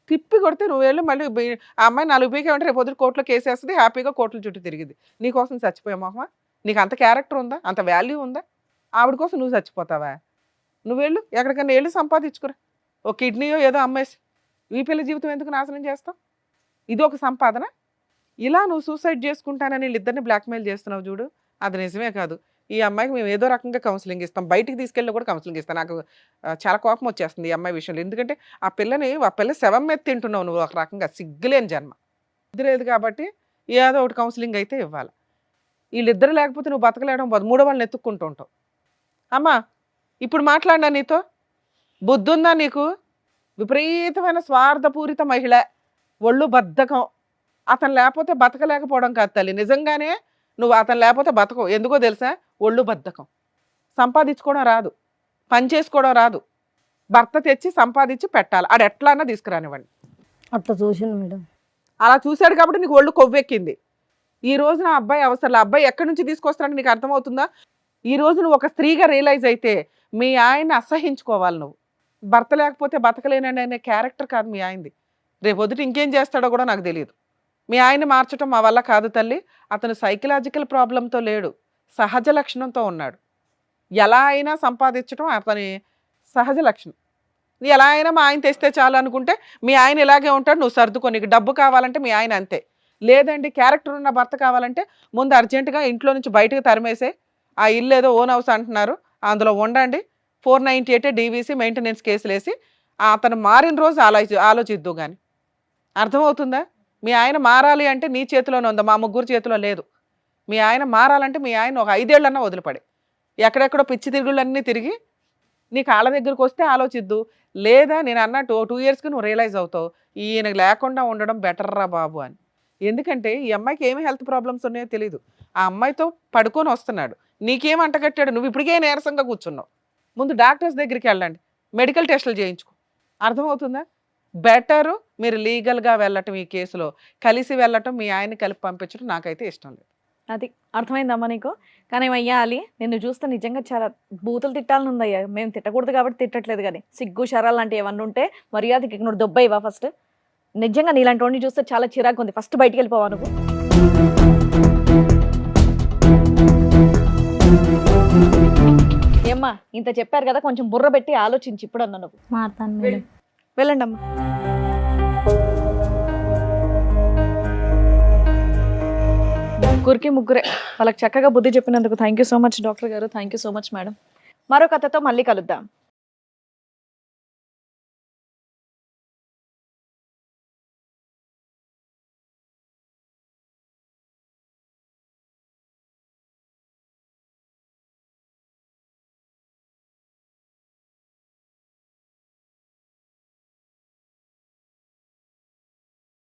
తిప్పి కొడితే నువ్వు వెళ్ళి మళ్ళీ ఆ అమ్మాయి 4 పీకేమంటే రేపు పొద్దున కోర్టులో కేసేస్తుంది, హ్యాపీగా కోర్టుల చుట్టూ తిరిగింది. నీకోసం చచ్చిపోయా మొహమా? నీకు అంత క్యారెక్టర్ ఉందా, అంత వాల్యూ ఉందా? ఆవిడ కోసం నువ్వు చచ్చిపోతావా? నువ్వు వెళ్ళు ఎక్కడికన్నా వెళ్ళి సంపాదించుకురా, ఒక కిడ్నీయో ఏదో అమ్మేసి. ఈ పిల్ల జీవితం ఎందుకు నాశనం చేస్తావు? ఇది ఒక సంపాదన. ఇలా నువ్వు సూసైడ్ చేసుకుంటానని వీళ్ళిద్దరిని బ్లాక్మెయిల్ చేస్తున్నావు చూడు, అది నిజమే కాదు. ఈ అమ్మాయికి మేము ఏదో రకంగా కౌన్సిలింగ్ ఇస్తాం, బయటికి తీసుకెళ్ళి కూడా కౌన్సిలింగ్ ఇస్తాం. నాకు చాలా కోపం వచ్చేస్తుంది ఈ అమ్మాయి విషయంలో. ఎందుకంటే ఆ పిల్ల శవం మీద తింటున్నావు నువ్వు, ఒక రకంగా సిగ్గులేని జన్మ. లేదు కాబట్టి ఏదో ఒకటి కౌన్సిలింగ్ అయితే ఇవ్వాలి. వీళ్ళిద్దరు లేకపోతే నువ్వు బతకలేడం, మూడో వాళ్ళని ఎత్తుక్కుంటూ ఉంటావు. అమ్మా ఇప్పుడు మాట్లాడినా నీతో బుద్ధి ఉందా నీకు? విపరీతమైన స్వార్థపూరిత మహిళ, ఒళ్ళు బద్ధకం. అతను లేకపోతే బతకలేకపోవడం కాదు తల్లి, నిజంగానే నువ్వు అతను లేకపోతే బతకవు. ఎందుకో తెలుసా? ఒళ్ళు బద్ధకం. సంపాదించుకోవడం రాదు, పని చేసుకోవడం రాదు. భర్త తెచ్చి సంపాదించి పెట్టాలి, ఆడు ఎట్లా అన్నా తీసుకురానివ్వండి. అట్లా చూసాను మేడం. అలా చూశాడు కాబట్టి నీకు ఒళ్ళు కొవ్వెక్కింది. ఈ రోజు నా అబ్బాయి అవసరం, అబ్బాయి ఎక్కడి నుంచి తీసుకొస్తాడని నీకు అర్థమవుతుందా? ఈ రోజు నువ్వు ఒక స్త్రీగా రియలైజ్ అయితే మీ ఆయన్ని అసహించుకోవాలి నువ్వు. భర్త లేకపోతే బతకలేనండి అనే క్యారెక్టర్ కాదు మీ ఆయనది. రేపు వద్దు ఇంకేం చేస్తాడో కూడా నాకు తెలియదు. మీ ఆయన్ని మార్చడం మా వల్ల కాదు తల్లి. అతను సైకలాజికల్ ప్రాబ్లంతో లేడు, సహజ లక్షణంతో ఉన్నాడు. ఎలా అయినా సంపాదించడం అతని సహజ లక్షణం. ఎలా అయినా మా ఆయన తెస్తే చాలు అనుకుంటే మీ ఆయన ఇలాగే ఉంటాడు, నువ్వు సర్దుకో. నీకు డబ్బు కావాలంటే మీ ఆయన అంతే. లేదండి క్యారెక్టర్ ఉన్న భర్త కావాలంటే ముందు అర్జెంటుగా ఇంట్లో నుంచి బయటకు తరిమేసే. ఆ ఇల్లు ఏదో ఓన్ హౌస్ అంటున్నారు, అందులో ఉండండి. 498 DVC మెయింటెనెన్స్ కేసులు వేసి అతను మారిన రోజు ఆలోచిద్దు కానీ. అర్థమవుతుందా? మీ ఆయన మారాలి అంటే నీ చేతిలోనే ఉందా, మా ముగ్గురు చేతిలో లేదు. మీ ఆయన మారాలంటే మీ ఆయన ఒక 5 ఏళ్ళన్నా వదిలిపడే, ఎక్కడెక్కడో పిచ్చి తిరుగుళ్ళన్నీ తిరిగి నీ కాళ్ళ దగ్గరకు వస్తే ఆలోచిద్దు. లేదా నేను అన్నట్టు 2 yearsకి నువ్వు రియలైజ్ అవుతావు, ఈయన లేకుండా ఉండడం బెటర్ రా బాబు అని. ఎందుకంటే ఈ అమ్మాయికి ఏమి హెల్త్ ప్రాబ్లమ్స్ ఉన్నాయో తెలియదు. ఆ అమ్మాయితో పడుకొని వస్తున్నాడు, నీకేం అంటగట్టాడు, నువ్వు ఇప్పటికే నీరసంగా కూర్చున్నావు. ముందు డాక్టర్స్ దగ్గరికి వెళ్ళండి, మెడికల్ టెస్టులు చేయించుకో. అర్థమవుతుందా? బెటరు మీరు లీగల్గా వెళ్ళటం, ఈ కేసులో కలిసి వెళ్ళటం, మీ ఆయన్ని కలిపి పంపించడం నాకైతే ఇష్టం లేదు. అది అర్థమైందమ్మా నీకు. కానీ అయ్యా అలి, నిన్ను చూస్తే నిజంగా చాలా బూతులు తిట్టాలని ఉందయ్యా. మేము తిట్టకూడదు కాబట్టి తిట్టట్లేదు, కానీ సిగ్గు శరాలు లాంటివి ఏమన్నా ఉంటే మర్యాదకి నువ్వు దొబ్బయ్యవా ఫస్ట్. నిజంగా నీలాంటి వాడిని చూస్తే చాలా చిరాకు ఉంది. ఫస్ట్ బయటికి వెళ్ళిపోవా నువ్వు. ఏమ్మా ఇంత చెప్పారు కదా, కొంచెం బుర్ర పెట్టి ఆలోచించి ఇప్పుడన్నా నువ్వు. మారుతాను మేడం. వెళ్ళండి అమ్మా. ముగ్గురే వాళ్ళకి చక్కగా బుద్ధి చెప్పినందుకు thank you so much doctor గారు. Thank you so much madam. మరో కథతో మళ్ళీ కలుద్దాం.